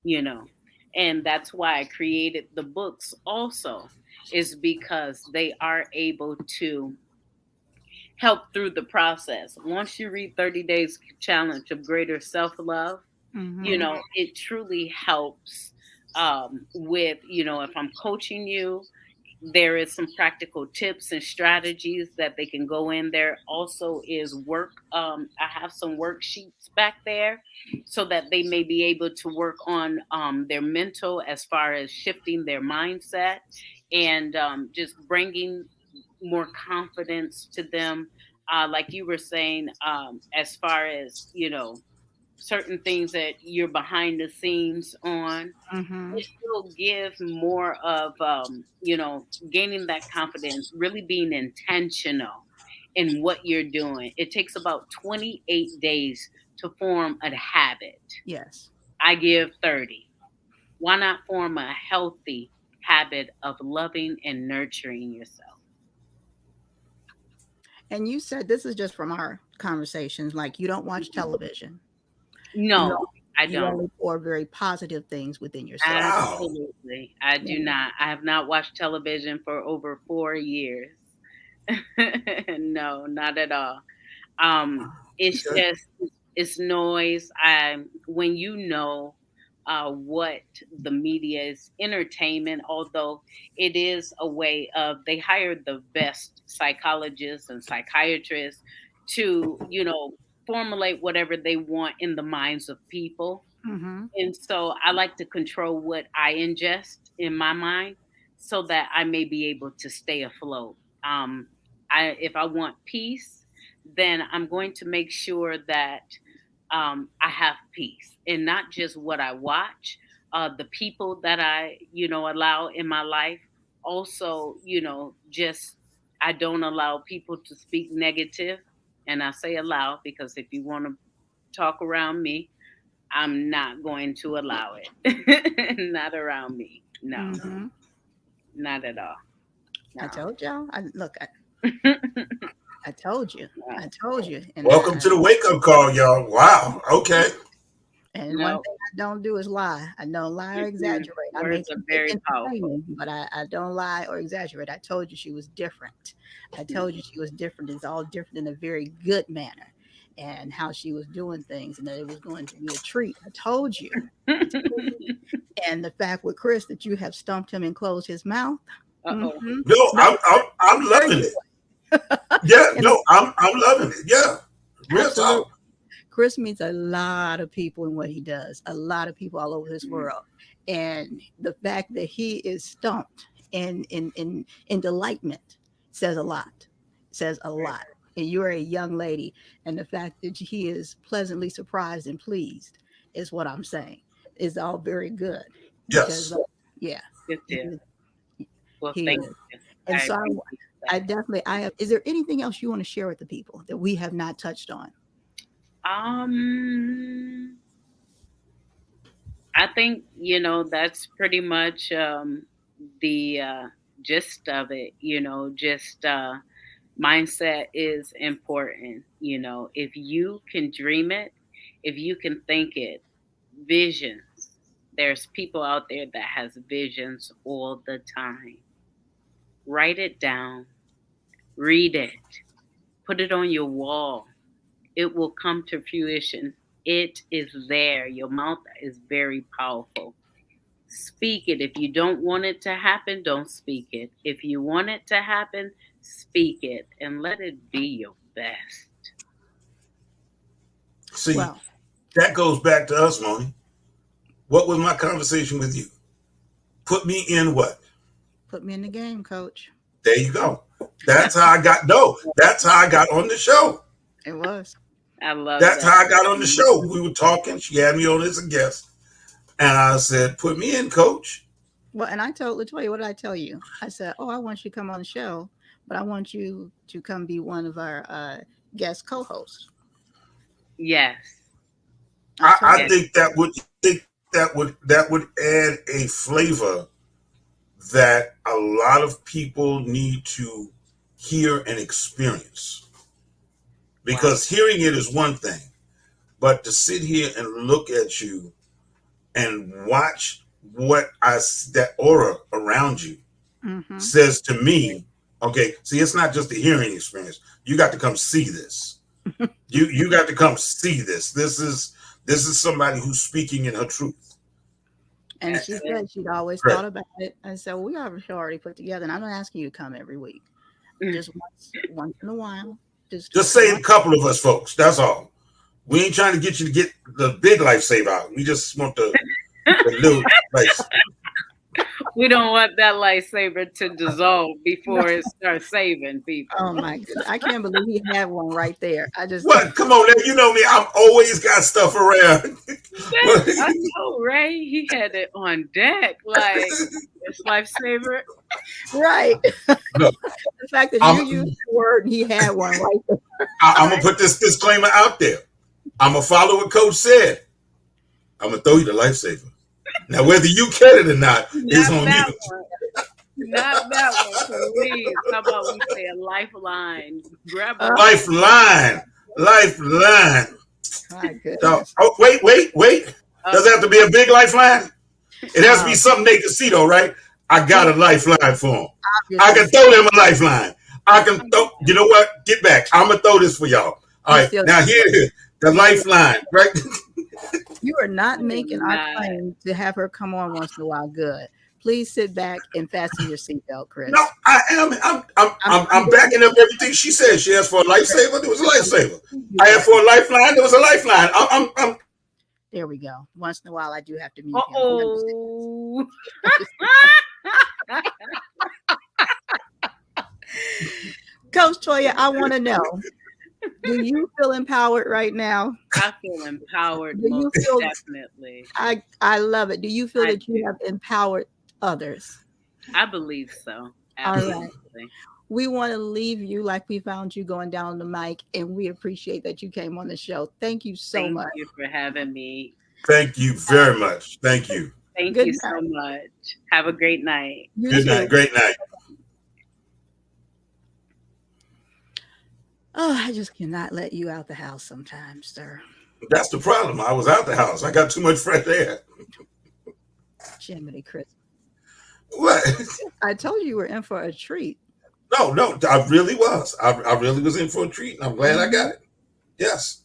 you know. And that's why I created the books also, is because they are able to help through the process. Once you read 30 Days Challenge of Greater Self Love, Mhm. it truly helps with, if I'm coaching you, there is some practical tips and strategies that they can go in. There also is work. I have some worksheets back there so that they may be able to work on their mental as far as shifting their mindset and just bringing more confidence to them. Like you were saying, as far as, certain things that you're behind the scenes on, Mhm. it will give more of gaining that confidence, really being intentional in what you're doing. It takes about 28 days to form a habit. Yes. I give 30. Why not form a healthy habit of loving and nurturing yourself? And you said this is just from our conversations, like you don't watch television. You No, don't, I you don't. only pour very positive things within yourself. Wow. Absolutely. I do not. I have not watched television for over 4 years. No, not at all. It's Okay. just it's noise. When what the media is entertainment, although it is a way of they hire the best psychologists and psychiatrists to formulate whatever they want in the minds of people. Mhm. And so I like to control what I ingest in my mind so that I may be able to stay afloat. Um, if I want peace, then I'm going to make sure that I have peace and not just what I watch, the people that I, allow in my life. Also, just I don't allow people to speak negative. And I say allow because if you want to talk around me, I'm not going to allow it. Not around me. No, Mhm. not at all. I No. told y'all. I look. I told you. I told you. And Welcome to the wake up call, y'all. Wow. Okay. And one thing I don't do is lie. I don't lie or exaggerate. I may Words are very powerful. but I don't lie or exaggerate. I told you she was different. I told you she was different. It's all different in a very good manner, and how she was doing things, and that it was going to be a treat. I told you. And the fact with Chris that you have stumped him and closed his mouth. Mm-hmm. No, I'm loving it. Yeah, no, I'm loving it. Yeah, real talk. Chris meets a lot of people in what he does, a lot of people all over this world. And the fact that he is stumped in delightment says a lot, And you're a young lady. And the fact that he is pleasantly surprised and pleased is what I'm saying. Is all very good. Yes. Yeah. Well, thank you. And so I definitely, is there anything else you want to share with the people that we have not touched on? I think, that's pretty much the gist of it, just mindset is important. If you can dream it, if you can think it, visions. There's people out there that has visions all the time. Write it down, read it, put it on your wall. It will come to fruition. It is there. Your mouth is very powerful. Speak it. If you don't want it to happen, don't speak it. If you want it to happen, speak it and let it be your best. See, that goes back to us, Moni. What was my conversation with you? Put me in what? Put me in the game, coach. There you go. That's how I got on the show. It was. I love That's how I got on the show. We were talking. She had me on as a guest. And I said, put me in, coach. Well, and I told LaToya, what did I tell you? I said, I want you to come on the show, but I want you to come be one of our guest co-hosts. Yes. I think that would add a flavor that a lot of people need to hear and experience. Because hearing it is one thing, but to sit here and look at you and watch that aura around you says to me, okay, see, it's not just a hearing experience. You got to come see this. You got to come see this. This is somebody who's speaking in her truth. And she said she'd always thought about it. I said, we have a show already put together, and I'm not asking you to come every week. Just once in a while. Just say a couple of us, folks. That's all. We ain't trying to get you to get the big lifesaver out. We just want the little life. We don't want that lightsaber to dissolve before it starts saving people. Oh my goodness. I can't believe he had one right there. What? Come on, you know me. I'm always got stuff around. I know, right? He had it on deck, like it's lifesaver. Right. No. The fact that you used the word and he had one right there. I'm gonna put this disclaimer out there. I'm gonna follow what Coach said. I'm gonna throw you the lifesaver. Now, whether you get it or not is on you. Not that one, please. How about we say a lifeline? Grab a lifeline. My goodness. Wait. Does it have to be a big lifeline? It has to be something they can see, though, right? I got a lifeline for them. I can throw them a lifeline. I can throw. You know what? Get back. I'm gonna throw this for y'all. All right. Now here it is. The lifeline, right? You are not making our claim to have her come on once in a while good. Please sit back and fasten your seatbelt, Chris. No, I am. I'm backing up everything she said. She asked for a lifesaver. There was a lifesaver. I asked for a lifeline. There was a lifeline. I'm There we go. Once in a while, I do have to mute him. Coach Toya, I want to know. Do you feel empowered right now? I feel empowered. Definitely. I love it. Do you feel that you have empowered others? I believe so. Absolutely. All right. We want to leave you like we found you going down the mic, and we appreciate that you came on the show. Thank you so much. Thank you for having me. Thank you very much. Thank you. Thank you so much. Have a great night. Good night. Great night. Oh, I just cannot let you out the house sometimes, sir. That's the problem. I was out the house. I got too much fresh air. Jiminy Chris. What? I told you were in for a treat. No, I really was. I really was in for a treat, and I'm glad I got it. Yes.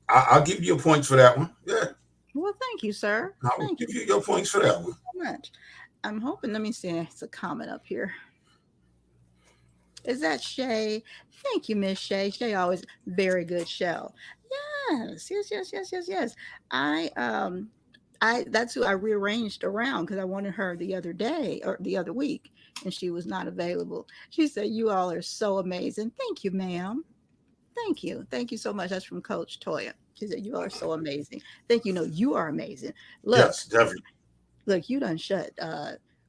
I'll give you your points for that one. Yeah. Well, thank you, sir. I'll Thank you give you your points for that one. so much. I'm hoping, let me see, it's a comment up here. Is that Shay? Thank you, Miss Shay. Shay always very good show. Yes. I that's who I rearranged around because I wanted her the other day or the other week, and she was not available. She said, "You all are so amazing." Thank you, ma'am. Thank you so much. That's from Coach Toya. She said, "You all are so amazing." Thank you. No, you are amazing. Look, Yes, definitely. look, you done shut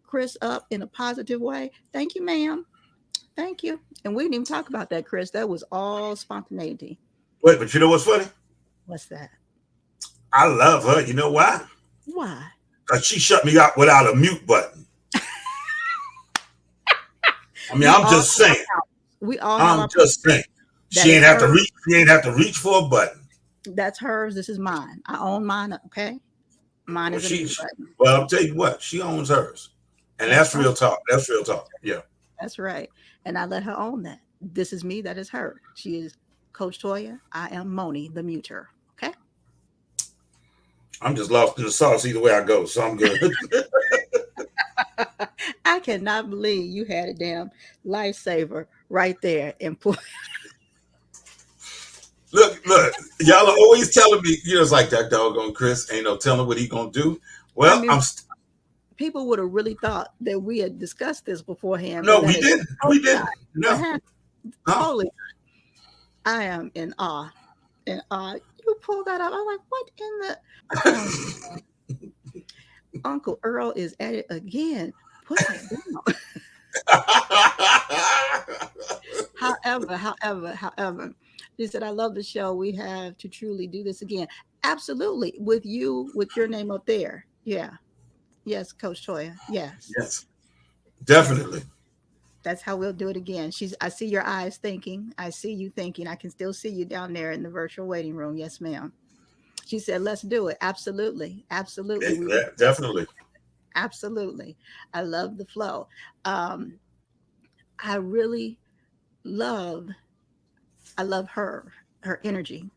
Chris up in a positive way. Thank you, ma'am. Thank you. And we didn't even talk about that, Chris. That was all spontaneity. Wait, but you know what's funny? What's that? I love her. You know why? Why? Because she shut me out without a mute button. I mean, We I'm all just saying. We all have I'm our just saying. That She is ain't have to hers. reach. She ain't have to reach for a button. That's hers. This is mine. I own mine. Okay. Mine Well, is a mute button. Well, I'll tell you what. She owns hers, and That's that's right. real talk. That's real talk. Yeah. That's right. And I let her own that. This is me. That is her. She is Coach Toya. I am Moni, the muter. Okay. I'm just lost in the sauce either way I go, so I'm good. I cannot believe you had a damn lifesaver right there and put. Look, y'all are always telling me, it's like that doggone Chris ain't no telling what he gonna do. I Well, mean, people would have really thought that we had discussed this beforehand. no, But we that is didn't. We didn't. what No. happened. Totally. I am in awe. In awe. You pulled that up. I'm like, what in the? Oh, Uncle Earl is at it again. Put that down. However, she said, I love the show. We have to truly do this again. Absolutely. With you, with your name up there. Yeah. Yes, Coach Toya. Yes. Yes, Yes. definitely. That's how we'll do it again. I see your eyes thinking. I see you thinking. I can still see you down there in the virtual waiting room. Yes, ma'am. She said, let's do it. Absolutely. Absolutely. We will. Definitely. Absolutely. I love the flow. Um, I really love, I love her energy.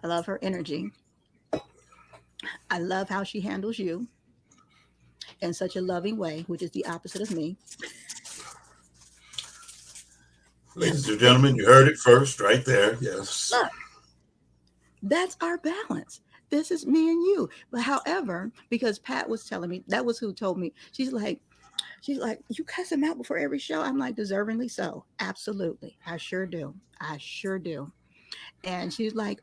I love her energy. I love how she handles you in such a loving way, which is the opposite of me. Ladies and gentlemen, you heard it first right there. Yes. Look, that's our balance. This is me and you. But however, because Pat was telling me, that was who told me, she's like, you cuss him out before every show. I'm like, deservingly so. Absolutely. I sure do. I sure do. And she's like,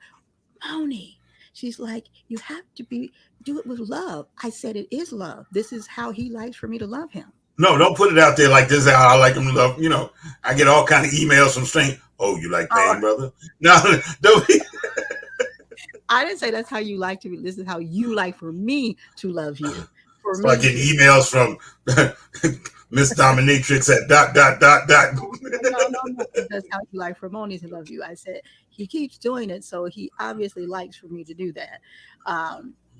Moni, she's like, you have to do it with love. I said, it is love. This is how he likes for me to love him. No, don't put it out there like this is how I like him to love. I get all kind of emails from strangers. Oh, you like pain, brother? No, don't. I didn't say that's how you like to be. This is how you like for me to love you. For So I get emails from Miss Dominatrix at ... No. That's how you like for Moni to love you. I said he keeps doing it, so he obviously likes for me to do that.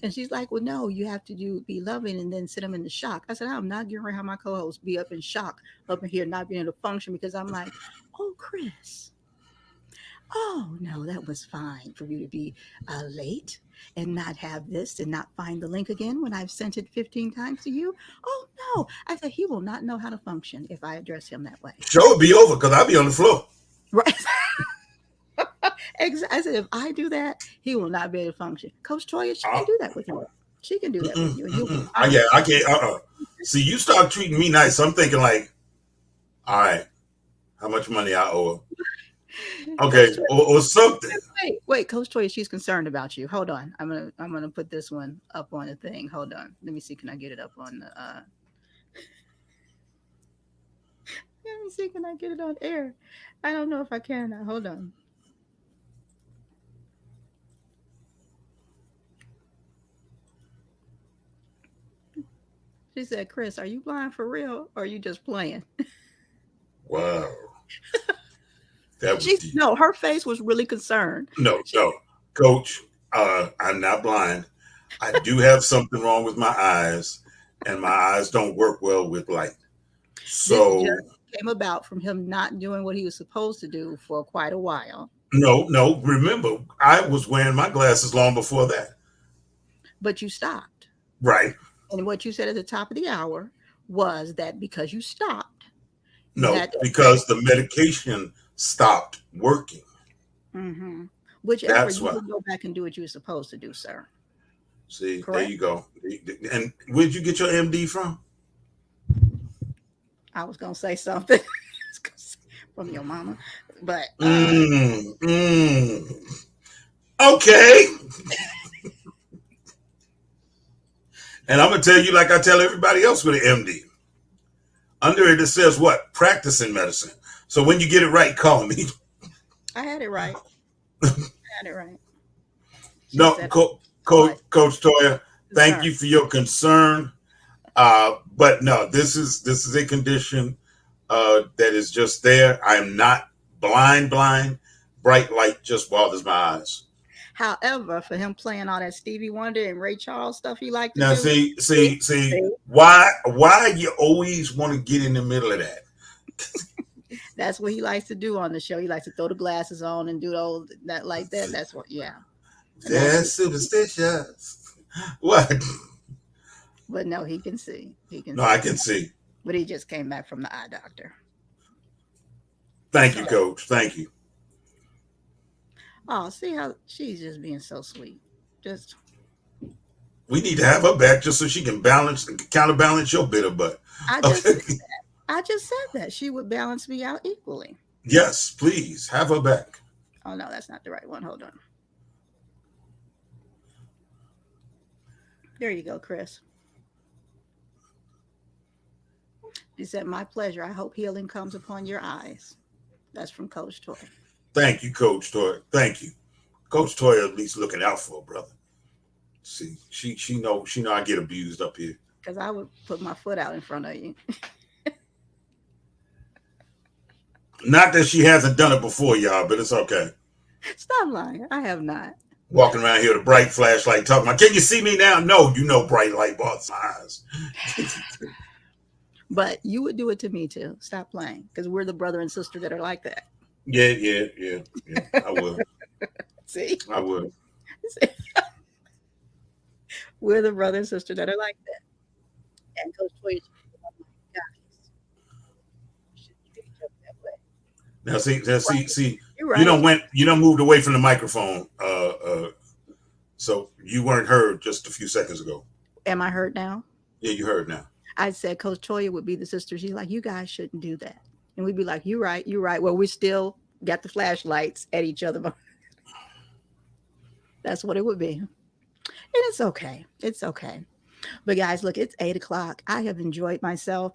And she's like, well, no, you have to be loving and then sit them in the shock. I said, I'm not getting ready to have my co-host be up in shock up in here, not being able to function because I'm like, oh, Chris. Oh, no, that was fine for you to be late and not have this and not find the link again when I've sent it 15 times to you. Oh, no. I said, he will not know how to function if I address him that way. Show will be over because I'll be on the floor. Right. Exactly. I said, if I do that, he will not be able to function. Coach Toya, she can do that with you. She can do that with you. Yeah, I can't. See, you start treating me nice. I'm thinking like, all right, how much money I owe her? Okay, or something. Wait, Coach Toya, she's concerned about you. Hold on, I'm gonna put this one up on the thing. Hold on, let me see. Can I get it up on the? Let me see. Can I get it on air? I don't know if I can. Now. Hold on. She said, "Chris, are you blind for real, or are you just playing?" Wow. That was deep. No, her face was really concerned. No, Coach, I'm not blind. I do have something wrong with my eyes, and my eyes don't work well with light. So This just came about from him not doing what he was supposed to do for quite a while. no. Remember, I was wearing my glasses long before that. But you stopped. Right. And what you said at the top of the hour was that because you stopped. No, because the medication stopped working. Mm-hmm. Whichever, That's you why. can go back and do what you were supposed to do, sir. See, Correct. There you go. And where'd you get your MD from? I was going to say something from your mama, but Okay. And I'm gonna tell you, like I tell everybody else with an MD. Under it says what? Practicing medicine. So when you get it right, call me. I had it right. I had it right. She No, said, Coach Toya, thank you for your concern. But no, this is a condition that is just there. I'm not blind. Bright light just bothers my eyes. However, for him playing all that Stevie Wonder and Ray Charles stuff he liked to Now, do. see, why you always want to get in the middle of that? That's what he likes to do on the show. He likes to throw the glasses on and do all that like that. That's what, yeah. That's superstitious. What? But no, he can see. I can see. But he just came back from the eye doctor. Thank you, Coach. Thank you. Oh, see how she's just being so sweet. Just we need to have her back just so she can counterbalance your bitter butt. I just said that she would balance me out equally. Yes, please have her back. Oh no, that's not the right one. Hold on. There you go, Chris. He said, "My pleasure. I hope healing comes upon your eyes." That's from Coach Toy. Thank you, Coach Toy. Thank you, Coach Toy. At least looking out for her brother. See, she know I get abused up here. Because I would put my foot out in front of you. Not that she hasn't done it before, y'all, but it's okay. Stop lying. I have not. Walking around here with a bright flashlight talking about, can you see me now? No, you know bright light bothers my eyes. But you would do it to me too. Stop playing. Because we're the brother and sister that are like that. Yeah. I would. See? I would. We're the brother and sister that are like that. And Coach Toy, now see. You're right. You don't moved away from the microphone. So you weren't heard just a few seconds ago. Am I heard now? Yeah, you heard now. I said Coach Toya would be the sister. She's like, you guys shouldn't do that. And we'd be like, you're right. Well, we still got the flashlights at each other. That's what it would be. And it's okay. It's okay. But guys, look, it's 8:00. I have enjoyed myself.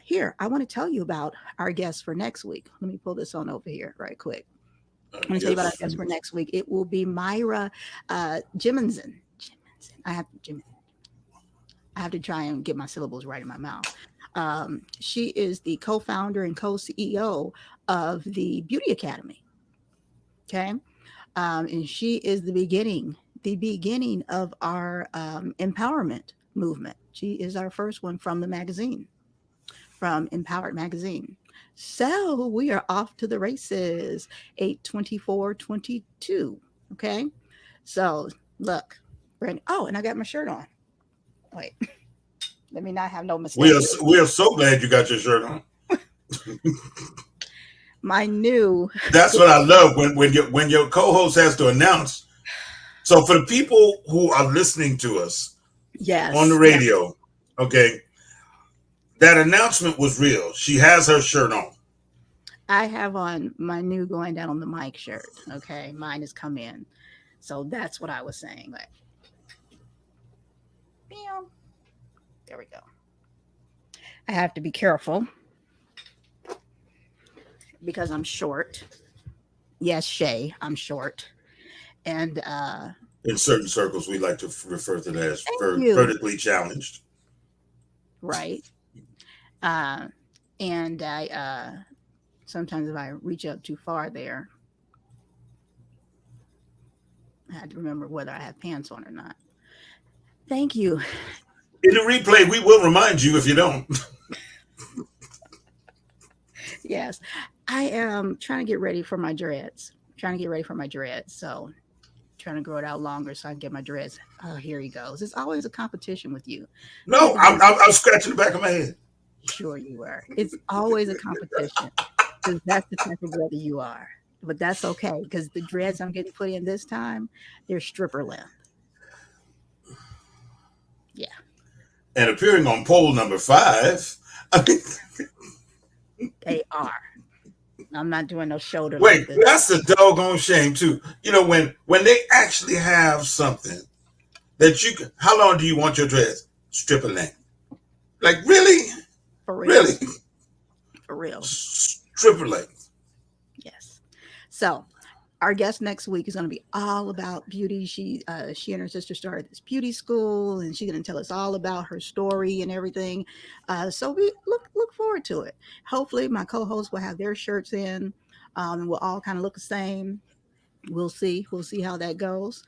Here, I want to tell you about our guest for next week. Let me pull this on over here right quick. I'm going to tell you about our guest for next week. It will be Myra Jiminson. I have to try and get my syllables right in my mouth. She is the co-founder and co-CEO of the Beauty Academy. Okay. And she is the beginning of our empowerment movement. She is our first one from the magazine, from Empowered Magazine. So we are off to the races, 8/24/22. Okay. So look, Brandon. Oh, and I got my shirt on. Wait, let me not have no mistake. We are so glad you got your shirt on. My new. That's what I love when your co-host has to announce. So for the people who are listening to us, on the radio, okay, that announcement was real. She has her shirt on. I have on my new going down on the mic shirt. Okay, mine has come in, so that's what I was saying. Like, there we go. I have to be careful because I'm short. Yes, Shay, I'm short. And in certain circles, we like to refer to that as vertically challenged. Right. And I Sometimes if I reach up too far there, I had to remember whether I have pants on or not. Thank you. In the replay, we will remind you if you don't. Yes, I am trying to get ready for my dreads. Trying to get ready for my dreads. So trying to grow it out longer so I can get my dreads. Oh, here he goes. It's always a competition with you. No, I'm scratching the back of my head. Sure you were. It's always a competition because that's the type of brother you are. But that's okay because the dreads I'm getting put in this time, they're stripper length. Yeah. And appearing on poll number 5, I mean, They are. I'm not doing no shoulder wait, like this. that's the doggone shame too. You know, when they actually have something that you can, how long do you want your dress? Stripper length. Like, really? For real. Really? For real. Stripper length. Yes. So our guest next week is going to be all about beauty. She and her sister started this beauty school, and she's going to tell us all about her story and everything. So we look forward to it. Hopefully, my co-hosts will have their shirts in, and we'll all kind of look the same. We'll see. We'll see how that goes.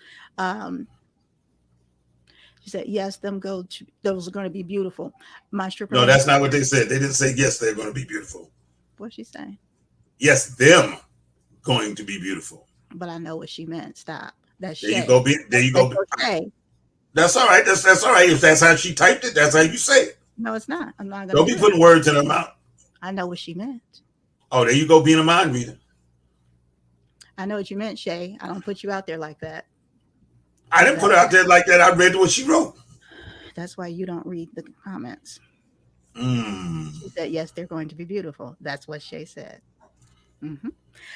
She said, "Yes, those are going to be beautiful." My stripper. No, that's not what they said. They didn't say yes, they're going to be beautiful. What's she saying? Yes, them going to be beautiful. But I know what she meant. Stop. That's There Shay. you go. There you go. Shay. That's all right. That's all right. If that's how she typed it, that's how you say it. No, it's not. I'm not going to. Don't be putting words in her mouth. I know what she meant. Oh, there you go, being a mind reader. I know what you meant, Shay. I don't put you out there like that. I didn't put it out there like that. I read what she wrote. That's why you don't read the comments. Mm. She said, yes, they're going to be beautiful. That's what Shay said. Mm-hmm.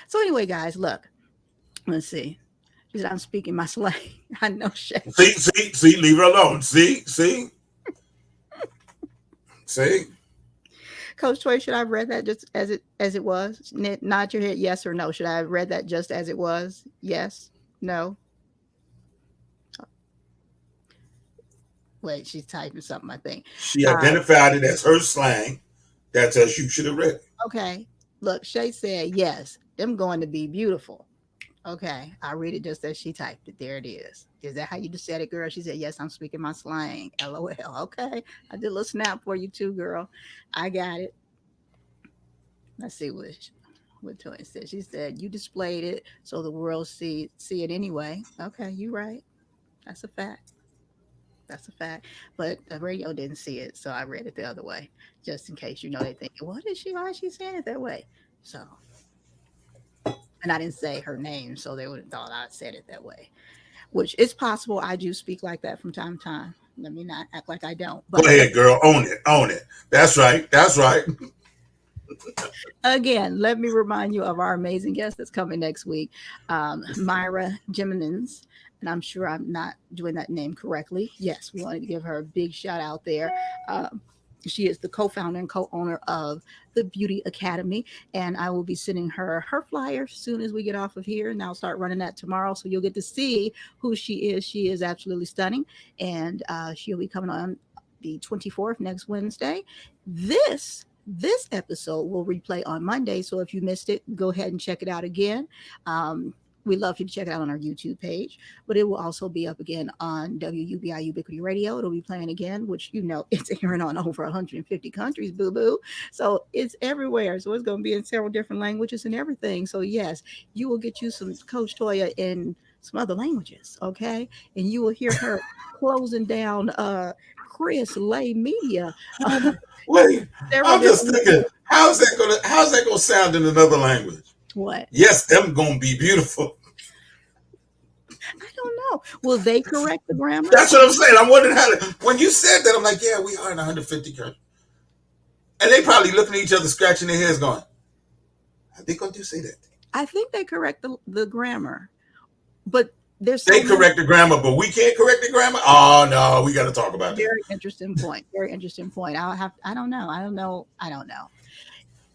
So anyway, guys, look. Let's see. She said, I'm speaking my slang. I know Shay. See, leave her alone. See. Coach Toy, should I have read that just as it was? Nod your head, yes or no. Should I have read that just as it was? Yes, no. Wait, she's typing something, I think. She identified it as her slang. That's as you should have read it. Okay. Look, Shay said, yes, them going to be beautiful. Okay. I'll read it just as she typed it. There it is. Is that how you just said it, girl? She said, yes, I'm speaking my slang. LOL. Okay. I did a little snap for you too, girl. I got it. Let's see what Toy said. She said, you displayed it so the world see it anyway. Okay. You right. That's a fact. That's a fact. But the radio didn't see it, so I read it the other way, just in case they think, why is she saying it that way? So, and I didn't say her name, so they would have thought I said it that way, which is possible. I do speak like that from time to time. Let me not act like I don't. But go ahead, girl. Own it. That's right. Again, let me remind you of our amazing guest that's coming next week, Myra Jimenez. And I'm sure I'm not doing that name correctly. Yes, we wanted to give her a big shout out there. She is the co-founder and co-owner of the Beauty Academy. And I will be sending her flyer as soon as we get off of here. And I'll start running that tomorrow. So you'll get to see who she is. She is absolutely stunning. And she'll be coming on the 24th, next Wednesday. This episode will replay on Monday. So if you missed it, go ahead and check it out again. We'd love for you to check it out on our YouTube page, but it will also be up again on WUBI Ubiquity Radio. It'll be playing again, which it's airing on over 150 countries, boo-boo. So it's everywhere. So it's going to be in several different languages and everything. So yes, you will get you some Coach Toya in some other languages, okay? And you will hear her closing down Chris Lay Media. Wait, I'm just thinking, how's that gonna sound in another language? What? Yes, them gonna be beautiful. I don't know. Will they correct the grammar? That's what I'm saying. I'm wondering when you said that, I'm like, yeah, we are in 150 countries. And they probably looking at each other, scratching their heads going, how they gonna say that? I think they correct the grammar. But they correct the grammar, but we can't correct the grammar? Oh no, we gotta talk about that. Very interesting point. I don't know.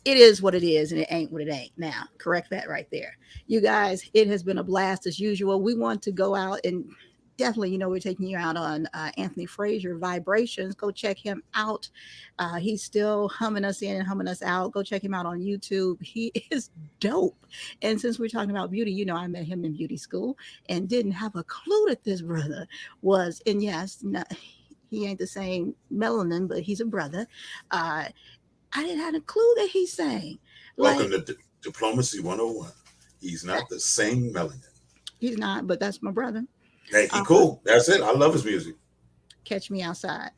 It is what it is, and it ain't what it ain't. Now, correct that right there. You guys, it has been a blast as usual. We want to go out and definitely, we're taking you out on Anthony Frazier, Vibrations. Go check him out. He's still humming us in and humming us out. Go check him out on YouTube. He is dope. And since we're talking about beauty, I met him in beauty school and didn't have a clue that this brother was. And yes, no, he ain't the same melanin, but he's a brother. I didn't have a clue that he sang. Welcome to Diplomacy 101. He's not the same melanin. He's not, but that's my brother. Hey, he cool. That's it. I love his music. Catch Me Outside.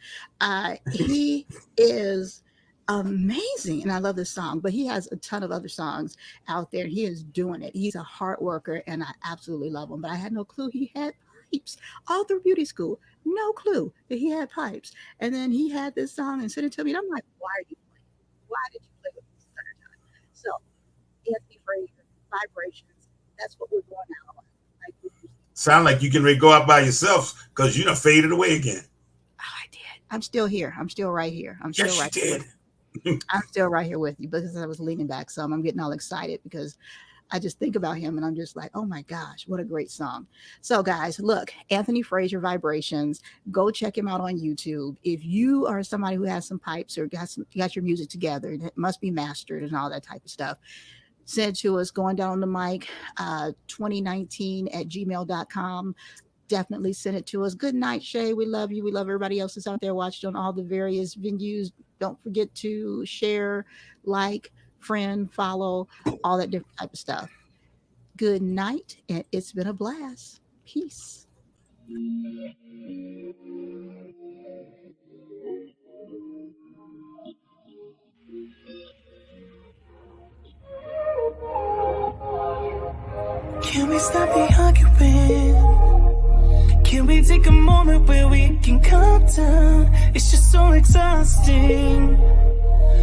He is amazing, and I love this song, but he has a ton of other songs out there. He is doing it. He's a hard worker, and I absolutely love him, but I had no clue he had pipes all through beauty school. No clue that he had pipes. And then he had this song and sent it to me, and I'm like, why are you playing? Why did you play with this entire time? So, Anthony Frazier, Vibrations, that's what we're going out on. Sound like you can go out by yourself because you done faded away again. Oh, I did. I'm still here. I'm still right here. I'm still right here with you. I'm still right here with you because I was leaning back some. I'm getting all excited because I just think about him and I'm just like, oh my gosh, what a great song. So guys, look, Anthony Frazier, Vibrations, go check him out on YouTube. If you are somebody who has some pipes or got your music together, it must be mastered and all that type of stuff. Send to us, going down the mic, 2019@gmail.com. Definitely send it to us. Good night, Shay. We love you. We love everybody else that's out there watching on all the various venues. Don't forget to share, like, friend, follow, all that different type of stuff. Good night, and it's been a blast. Peace. Can we stop the arguing? Can we take a moment where we can calm down? It's just so exhausting.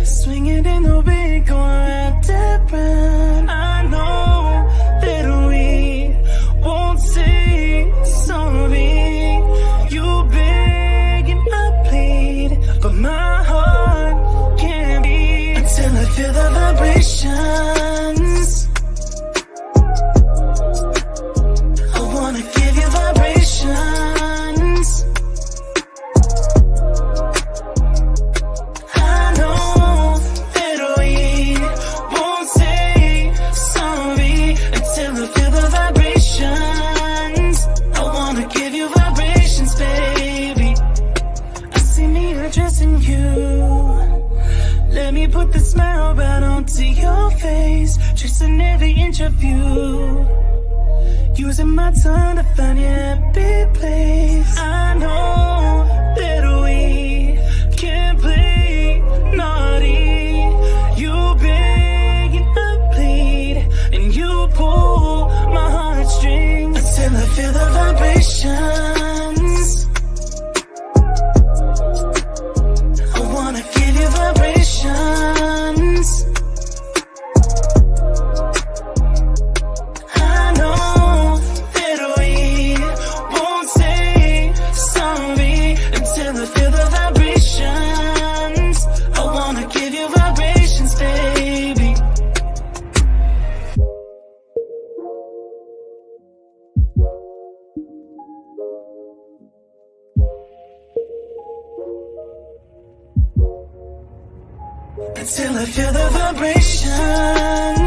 Swinging in the wind, going round and round. I know that we won't say sorry. You beg and I plead, but my heart can't beat until I feel the vibrations. I wanna give you vibrations. I know that we won't say sorry until I feel the vibrations. I wanna give you vibrations, baby. I see me addressing you. Let me put the smile right onto your face, tracing every inch of you. Using my tongue to find your happy place. I know that we can't play naughty. You beg and I plead, and you pull my heartstrings until I feel the vibrations. I wanna give you vibrations. Until I feel the vibration.